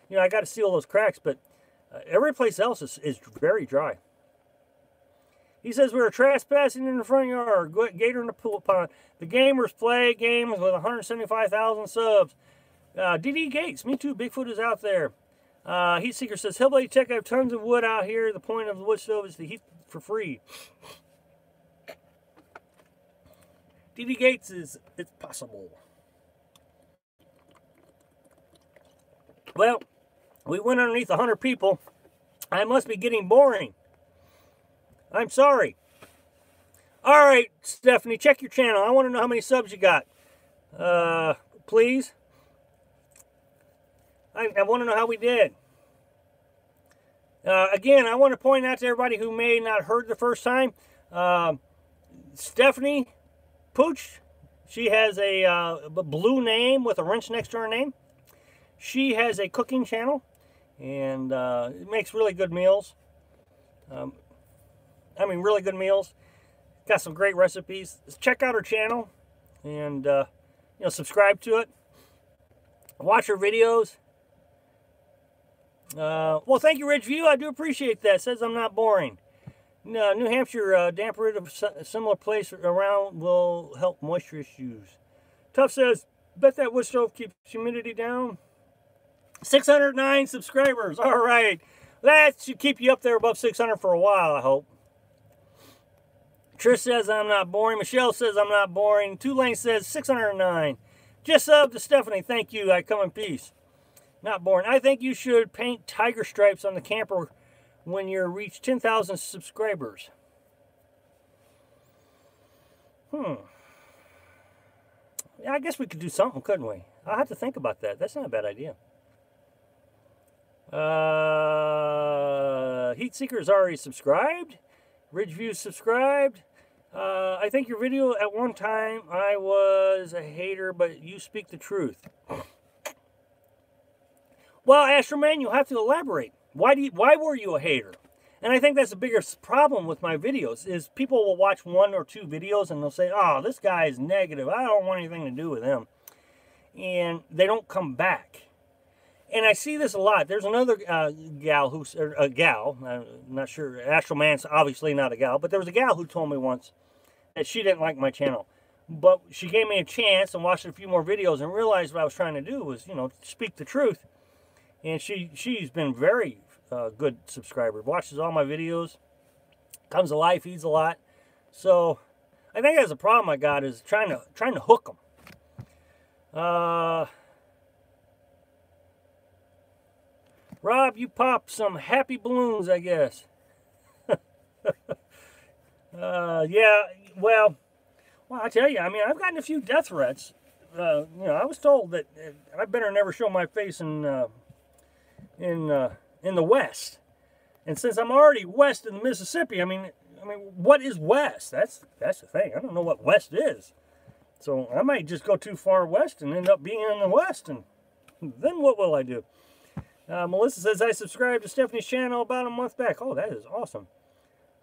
to seal those cracks, but every place else is very dry. He says we were trespassing in the front yard, gator in the pool pond. The gamers play games with 175,000 subs. DD Gates, me too, Bigfoot is out there. Heat Seeker says, Hillbilly Tech, I have tons of wood out here. The point of the wood stove is to heat for free. DD Gates is, it's possible. Well, we went underneath 100 people. I must be getting boring. I'm sorry. All right, Stephanie, check your channel. I want to know how many subs you got. Please. I want to know how we did. Again, I want to point out to everybody who may not heard the first time. Stephanie Pooch, she has a blue name with a wrench next to her name. She has a cooking channel, and it makes really good meals. I mean, really good meals. Got some great recipes. Check out her channel, and subscribe to it. Watch her videos. Well, thank you, Ridgeview. I do appreciate that. Says I'm not boring. No, New Hampshire, damp rid of a similar place around will help moisture issues. Tough says, bet that wood stove keeps humidity down. 609 subscribers. All right. That should keep you up there above 600 for a while, I hope. Trish says I'm not boring. Michelle says I'm not boring. Tulane says 609. Just sub to Stephanie. Thank you. I come in peace. Not boring. I think you should paint tiger stripes on the camper when you reach 10,000 subscribers. Yeah, I guess we could do something, couldn't we? I'll have to think about that. That's not a bad idea. Heat Seeker's already subscribed. Ridgeview subscribed. I think your video at one time I was a hater, but you speak the truth. Well, Astroman, you'll have to elaborate. Why were you a hater? And I think that's the biggest problem with my videos is people will watch 1 or 2 videos and they'll say, oh, this guy is negative. I don't want anything to do with him. And they don't come back. And I see this a lot. There's another gal I'm not sure, Astral Man's obviously not a gal, but there was a gal who told me once that she didn't like my channel. But she gave me a chance and watched a few more videos and realized what I was trying to do was, speak the truth. And she's been very good subscriber. Watches all my videos. Comes to life, eats a lot. So I think that's a problem I got is trying to hook them. Rob, you popped some happy balloons, I guess. Yeah, well, I tell you, I mean, I've gotten a few death threats. I was told that I better never show my face in the West. And since I'm already west of the Mississippi, I mean, what is West? That's the thing. I don't know what West is. So I might just go too far west and end up being in the west, and then what will I do? Melissa says, I subscribed to Stephanie's channel about a month back. Oh, that is awesome.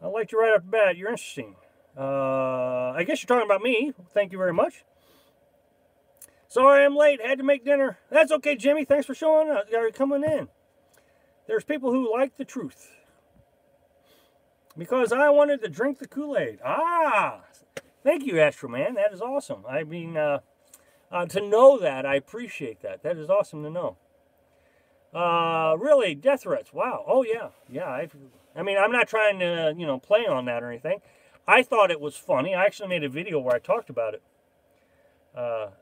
I liked you right off the bat. You're interesting. I guess you're talking about me. Thank you very much. Sorry I'm late. Had to make dinner. That's okay, Jimmy. Thanks for showing up. You're coming in. There's people who like the truth. Because I wanted to drink the Kool-Aid. Ah! Thank you, Astro Man. That is awesome. I mean, to know that, I appreciate that. That is awesome to know. Really, death threats. Wow. Oh, yeah. Yeah. I mean, I'm not trying to, you know, play on that or anything. I thought it was funny. I actually made a video where I talked about it.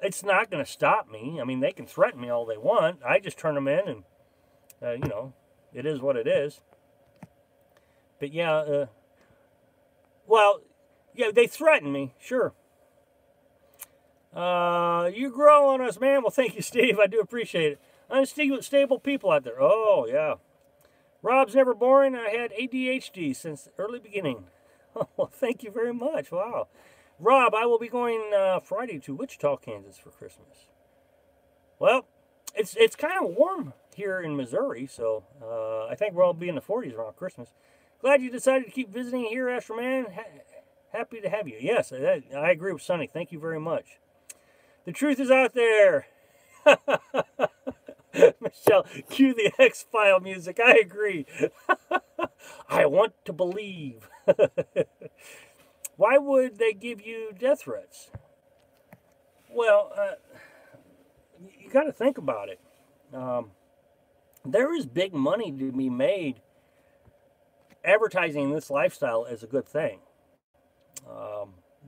It's not going to stop me. I mean, they can threaten me all they want. I just turn them in and, you know, it is what it is. But, yeah, well, yeah, they threaten me, sure. You grow on us, man. Well, thank you, Steve. I do appreciate it. Unstable people out there. Oh, yeah. Rob's never boring. I had ADHD since the early beginning. Oh, well, thank you very much. Wow. Rob, I will be going Friday to Wichita, Kansas for Christmas. Well, it's kind of warm here in Missouri, so I think we'll all be in the 40s around Christmas. Glad you decided to keep visiting here, Astro Man. Happy to have you. Yes, I agree with Sonny. Thank you very much. The truth is out there. Michelle, cue the X-File music. I agree. I want to believe. Why would they give you death threats? Well, you got to think about it. There is big money to be made. Advertising this lifestyle is a good thing.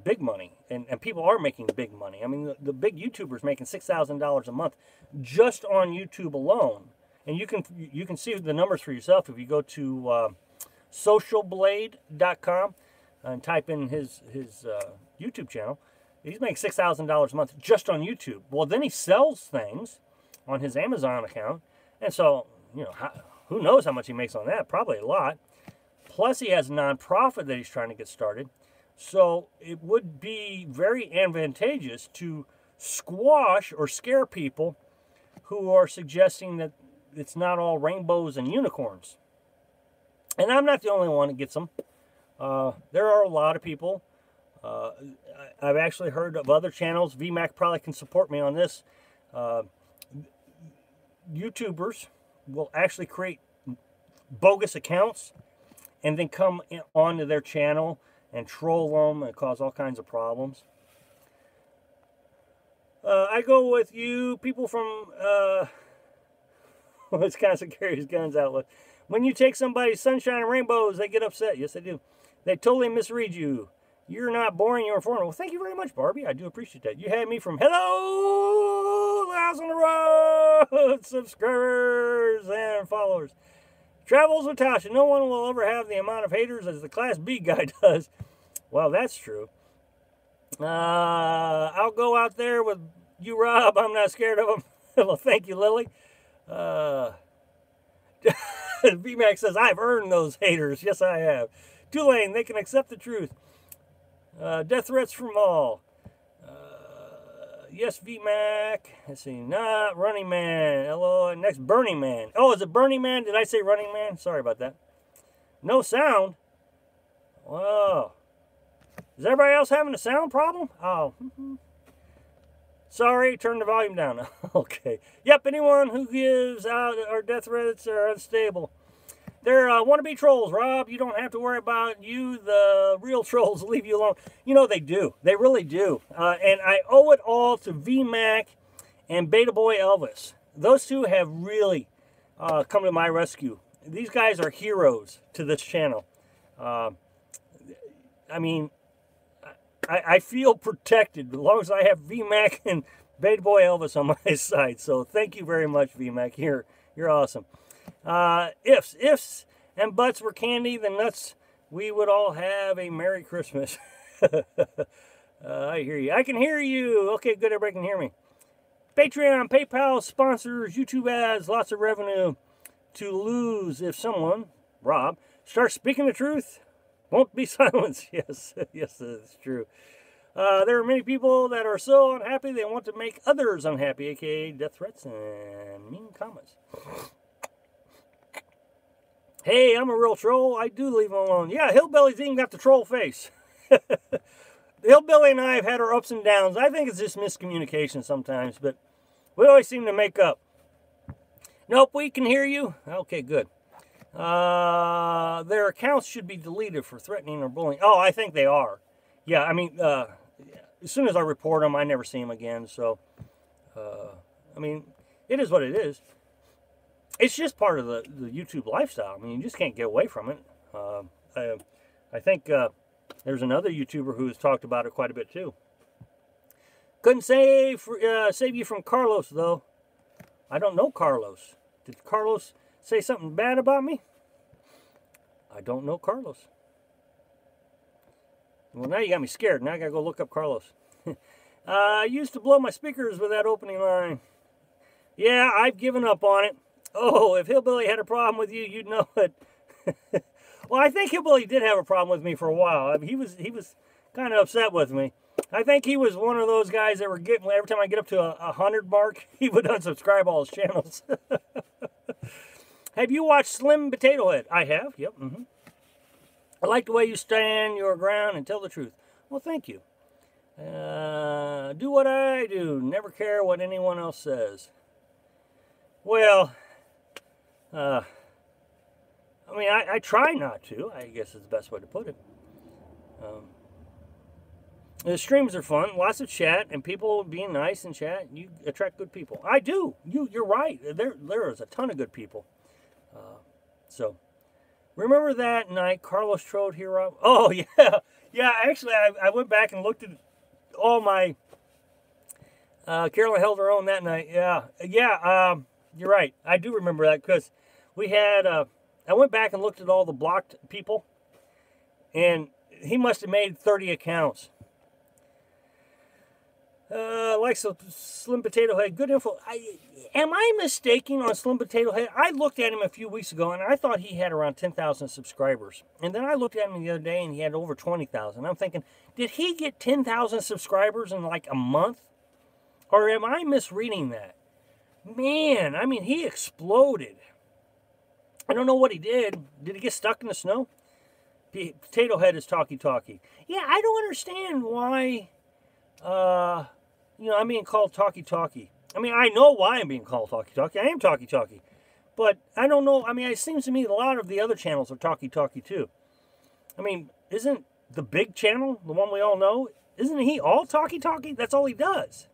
Big money, and people are making big money. I mean, the big YouTubers making $6,000 a month just on YouTube alone, and you can see the numbers for yourself if you go to socialblade.com and type in his YouTube channel. He's making $6,000 a month just on YouTube. Well, then he sells things on his Amazon account, and so, you know, who knows how much he makes on that? Probably a lot. Plus, he has a nonprofit that he's trying to get started. So it would be very advantageous to squash or scare people who are suggesting that it's not all rainbows and unicorns. And I'm not the only one that gets them. There are a lot of people. I've actually heard of other channels. VMAC probably can support me on this. YouTubers will actually create bogus accounts and then come onto their channel and troll them and cause all kinds of problems. I go with you, people from, Wisconsin carries guns outlet. When you take somebody's sunshine and rainbows, they get upset. Yes, they do. They totally misread you. You're not boring, you're informative. Well, thank you very much, Barbie. I do appreciate that. You had me from hello, House on the Road, subscribers and followers. Travels with Tasha. No one will ever have the amount of haters as the Class B guy does. Well, that's true. I'll go out there with you, Rob. I'm not scared of him. Well, thank you, Lily. VMAC says, I've earned those haters. Yes, I have. Tulane, they can accept the truth. Death threats from all. Yes, VMAC. Let's see. Not Running Man. Hello. Next, Burning Man. Oh, is it Burning Man? Did I say Running Man? Sorry about that. No sound. Whoa. Is everybody else having a sound problem? Oh. Sorry, turn the volume down. Okay. Yep, anyone who gives out our death threats are unstable. They're wannabe trolls, Rob. You don't have to worry about you. The real trolls leave you alone. You know, they do. They really do. And I owe it all to VMAC and Beta Boy Elvis. Those two have really come to my rescue. These guys are heroes to this channel. I mean, I feel protected as long as I have VMAC and Beta Boy Elvis on my side. So thank you very much, VMAC. You're awesome. Ifs and buts were candy, then nuts, we would all have a Merry Christmas. I hear you. I can hear you. Okay, good. Everybody can hear me. Patreon, PayPal, sponsors, YouTube ads, lots of revenue to lose if someone, Rob, starts speaking the truth. Won't be silenced. Yes, yes, that's true. There are many people that are so unhappy they want to make others unhappy, aka death threats and mean comments. Hey, I'm a real troll. I do leave him alone. Yeah, Hillbilly's even got the troll face. Hillbilly and I have had our ups and downs. I think it's just miscommunication sometimes, but we always seem to make up. Nope, we can hear you. Okay, good. Their accounts should be deleted for threatening or bullying. Oh, I think they are. Yeah, I mean, as soon as I report them, I never see them again. So, I mean, it is what it is. It's just part of the YouTube lifestyle. I mean, you just can't get away from it. I think there's another YouTuber who has talked about it quite a bit too. Couldn't save you from Carlos, though. I don't know Carlos. Did Carlos say something bad about me? I don't know Carlos. Well, now you got me scared. Now I got to go look up Carlos. I used to blow my speakers with that opening line. Yeah, I've given up on it. Oh, if Hillbilly had a problem with you, you'd know it. Well, I think Hillbilly did have a problem with me for a while. I mean, he was kind of upset with me. I think he was one of those guys that were getting, every time I get up to a 100 mark, he would unsubscribe all his channels. Have you watched Slim Potato Head? I have, yep. I like the way you stand your ground and tell the truth. Well, thank you. Do what I do. Never care what anyone else says. Well, I mean, I try not to, I guess is the best way to put it. The streams are fun, lots of chat, and people being nice in chat. You attract good people. I do. You're right. There is a ton of good people. So, remember that night Carlos trolled Hero? Oh, yeah. Yeah, actually, I went back and looked at all my... Carolyn held her own that night. Yeah. Yeah, you're right. I do remember that because we had... I went back and looked at all the blocked people, and he must have made 30 accounts. Like Slim Potato Head, good info. Am I mistaken on Slim Potato Head? I looked at him a few weeks ago, and I thought he had around 10,000 subscribers. And then I looked at him the other day, and he had over 20,000. I'm thinking, did he get 10,000 subscribers in like a month? Or am I misreading that? Man, I mean, he exploded. I don't know what he did. Did he get stuck in the snow? Potato Head is talkie-talkie. Yeah, I don't understand why... you know, I'm being called talkie-talkie. I mean, I know why I'm being called talkie-talkie. I am talkie-talkie. But I don't know. I mean, it seems to me a lot of the other channels are talkie-talkie too. I mean, isn't the big channel, the one we all know, isn't he all talkie-talkie? That's all he does.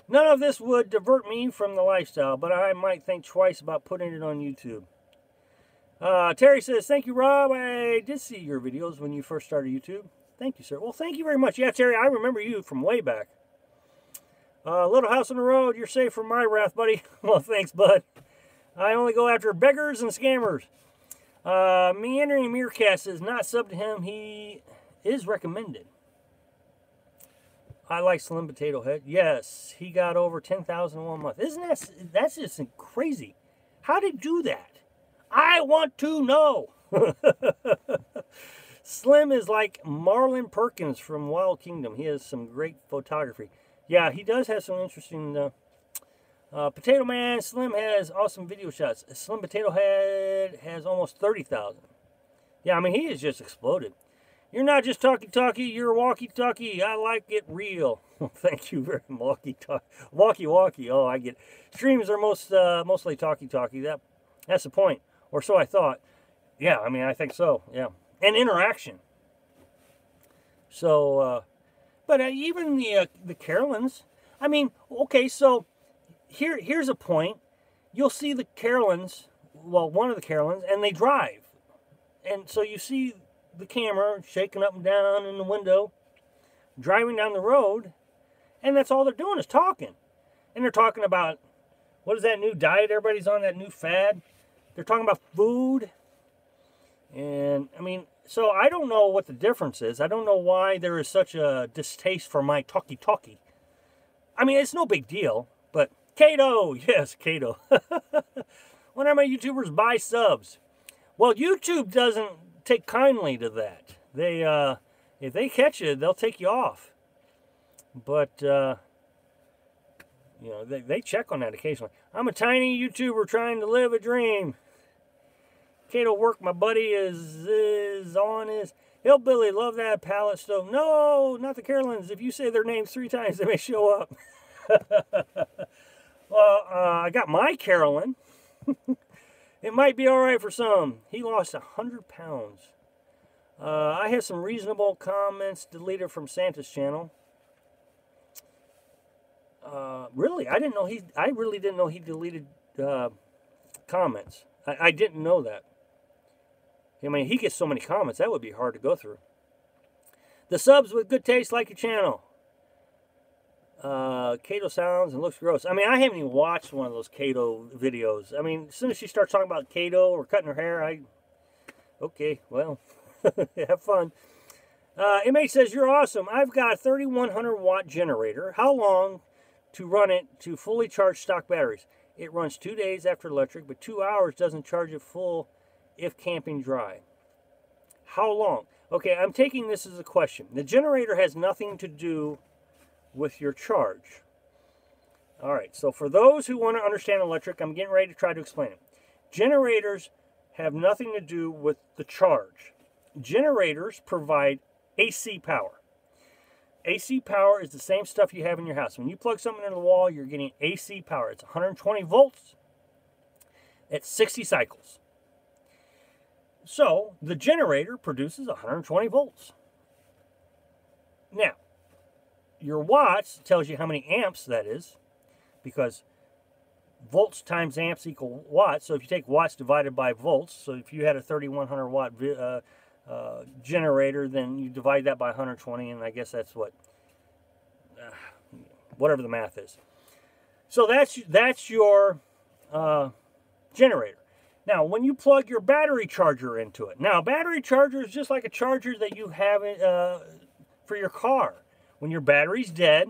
None of this would divert me from the lifestyle, but I might think twice about putting it on YouTube. Terry says, thank you, Rob. I did see your videos when you first started YouTube. Thank you, sir. Well, thank you very much. Yeah, Terry, I remember you from way back. Little House on the Road, you're safe from my wrath, buddy. Well, thanks, bud. I only go after beggars and scammers. Meandering Meerkat says, not sub to him. He is recommended. I like Slim Potato Head. Yes, he got over 10,000 in 1 month. Isn't that's just crazy. How did he do that? I want to know. Slim is like Marlon Perkins from Wild Kingdom. He has some great photography. Yeah, he does have some interesting... Potato Man, Slim has awesome video shots. Slim Potato Head has almost 30,000. Yeah, I mean, he has just exploded. You're not just talkie-talkie, you're walkie-talkie. I like it real. Thank you very much. Walkie-walkie. Oh, I get it. Streams are mostly talkie-talkie. That's the point. Or so I thought. Yeah, I mean, I think so. Yeah. And interaction. So, but even the Carolins, I mean, okay, so here's a point. You'll see the Carolins, well, one of the Carolins, and they drive. And so you see the camera shaking up and down in the window, driving down the road, and that's all they're doing is talking. And they're talking about, what is that new diet everybody's on, that new fad? They're talking about food. And, I mean, so I don't know what the difference is. I don't know why there is such a distaste for my talkie-talkie. I mean, it's no big deal, but Kato, yes, Kato. When are my YouTubers buy subs? Well, YouTube doesn't take kindly to that. They, if they catch you, they'll take you off. But, you know, they check on that occasionally. I'm a tiny YouTuber trying to live a dream. Cato Work, my buddy, is on his Hillbilly. Love that pallet stove. No, not the Carolins. If you say their names 3 times, they may show up. Well, I got my Carolyn. It might be all right for some. He lost 100 pounds. I have some reasonable comments deleted from Santa's channel. Really, I really didn't know he deleted comments. I didn't know that. I mean, he gets so many comments, that would be hard to go through. The subs with good taste like your channel. Cato sounds and looks gross. I mean, I haven't even watched one of those Cato videos. I mean, as soon as she starts talking about Cato or cutting her hair, okay, well, have fun. Image says, you're awesome. I've got a 3,100 watt generator. How long to run it to fully charge stock batteries? It runs 2 days after electric, but 2 hours doesn't charge it full if camping dry. How long? Okay, I'm taking this as a question. The generator has nothing to do with your charge. All right, so for those who want to understand electric, I'm getting ready to try to explain it. Generators have nothing to do with the charge. Generators provide AC power. AC power is the same stuff you have in your house. When you plug something into the wall, you're getting AC power. It's 120 volts at 60 cycles. So the generator produces 120 volts. Now, your watts tells you how many amps that is, because volts times amps equal watts. So if you take watts divided by volts, so if you had a 3,100 watt generator, then you divide that by 120, and I guess that's what, whatever the math is. So that's your generator. Now, when you plug your battery charger into it, now battery charger is just like a charger that you have for your car. When your battery's dead,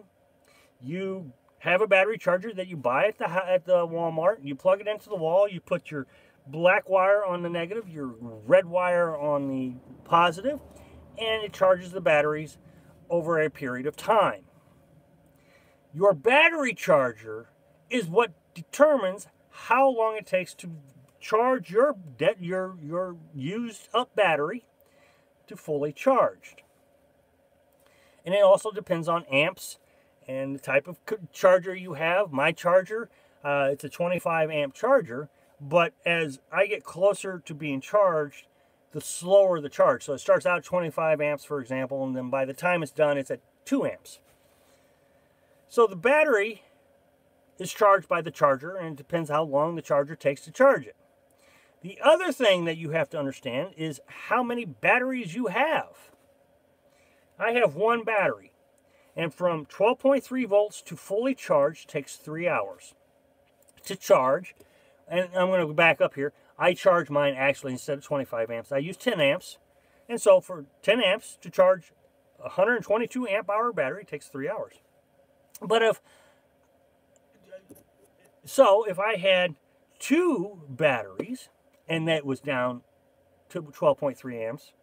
you have a battery charger that you buy at the Walmart. You plug it into the wall. You put your black wire on the negative, your red wire on the positive, and it charges the batteries over a period of time. Your battery charger is what determines how long it takes to charge your used up battery to fully charged. And it also depends on amps and the type of charger you have. My charger, it's a 25 amp charger, but as I get closer to being charged, the slower the charge. So it starts out 25 amps, for example, and then by the time it's done, it's at 2 amps. So the battery is charged by the charger, and it depends how long the charger takes to charge it. The other thing that you have to understand is how many batteries you have. I have one battery, and from 12.3 volts to fully charged takes 3 hours to charge. And I'm going to go back up here. I charge mine actually instead of 25 amps. I use 10 amps. And so for 10 amps to charge a 122 amp hour battery takes 3 hours. But if I had 2 batteries and that was down to 12.3 amps,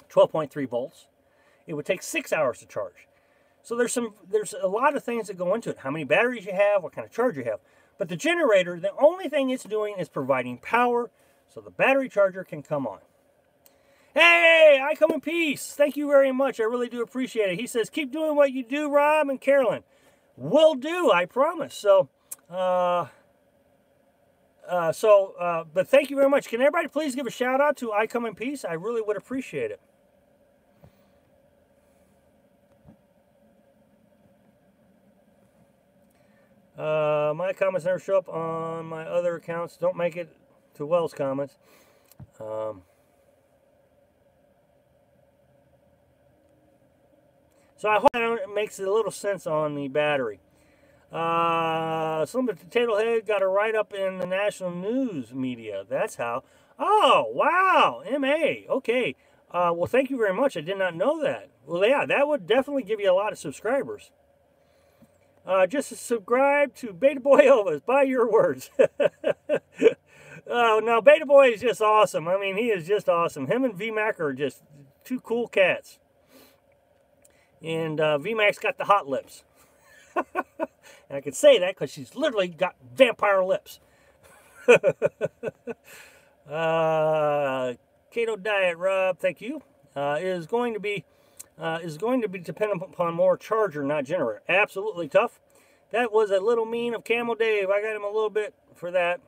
12.3 volts, it would take 6 hours to charge. So there's a lot of things that go into it. How many batteries you have, what kind of charge you have. But the generator, the only thing it's doing is providing power so the battery charger can come on. Hey, I come in peace. Thank you very much. I really do appreciate it. He says, keep doing what you do, Rob and Carolyn. Will do, I promise. So, but thank you very much. Can everybody please give a shout out to I Come in Peace? I really would appreciate it. My comments never show up on my other accounts. Don't make it to Wells comments. So I hope that makes a little sense on the battery. Some potato head got a write-up in the national news media. That's how. Oh, wow. MA. Okay. Well, thank you very much. I did not know that. Well, yeah, that would definitely give you a lot of subscribers. Just subscribe to Beta Boy Elvis, by your words. Oh, no, Beta Boy is just awesome. I mean, he is just awesome. Him and VMAC are just two cool cats. And VMAX got the hot lips. And I can say that because she's literally got vampire lips. Keto diet, Rob, thank you. Is going to be dependent upon more charger, not generator. Absolutely tough. That was a little mean of Camel Dave. I got him a little bit for that.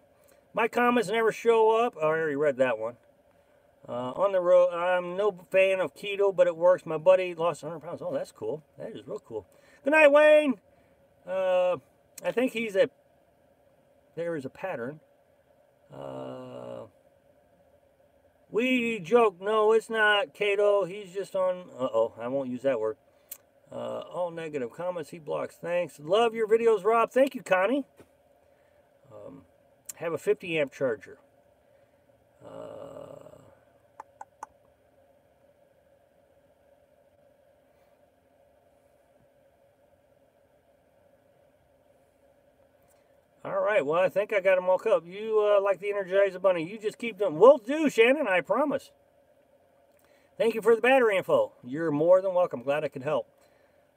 My comments never show up. Oh, I already read that one. On the road, I'm no fan of keto, but it works. My buddy lost 100 pounds. Oh, that's cool. That is real cool. Good night, Wayne. I think there is a pattern. We joke. No, it's not Cato. He's just on. Uh-oh, I won't use that word. All negative comments he blocks. Thanks. Love your videos, Rob. Thank you, Connie. Have a 50 amp charger. All right, well, I think I got them all covered. You like the Energizer Bunny. You just keep them. Will do, Shannon, I promise. Thank you for the battery info. You're more than welcome. Glad I could help.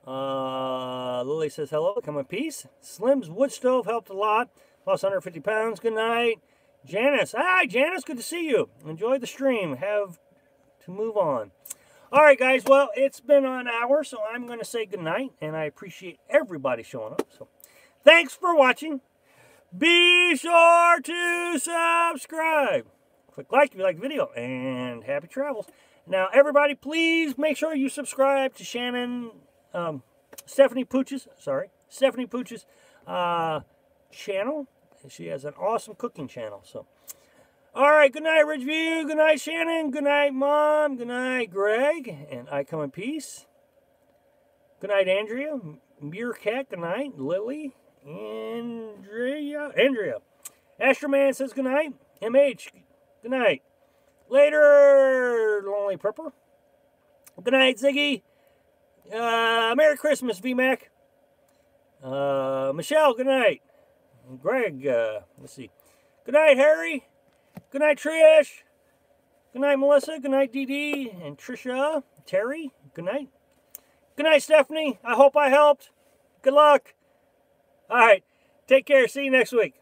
Lily says hello. Come in peace. Slim's wood stove helped a lot. Lost 150 pounds. Good night. Janice. Hi, Janice. Good to see you. Enjoy the stream. Have to move on. All right, guys. Well, it's been an hour, so I'm going to say good night, and I appreciate everybody showing up. So, thanks for watching. Be sure to subscribe. Click like if you like the video, and happy travels. Now, everybody, please make sure you subscribe to Stephanie Pooch's channel. She has an awesome cooking channel. So, all right, good night, Ridgeview. Good night, Shannon. Good night, Mom. Good night, Greg. And I come in peace. Good night, Andrea. Meerkat, good night. Lily. Andrea. Astroman says good night. MH, good night. Later, Lonely Prepper. Good night, Ziggy. Merry Christmas, VMAC. Michelle, good night. Greg, let's see. Good night, Harry. Good night, Trish. Good night, Melissa. Good night, DD and Trisha. Terry, good night. Good night, Stephanie. I hope I helped. Good luck. All right. Take care. See you next week.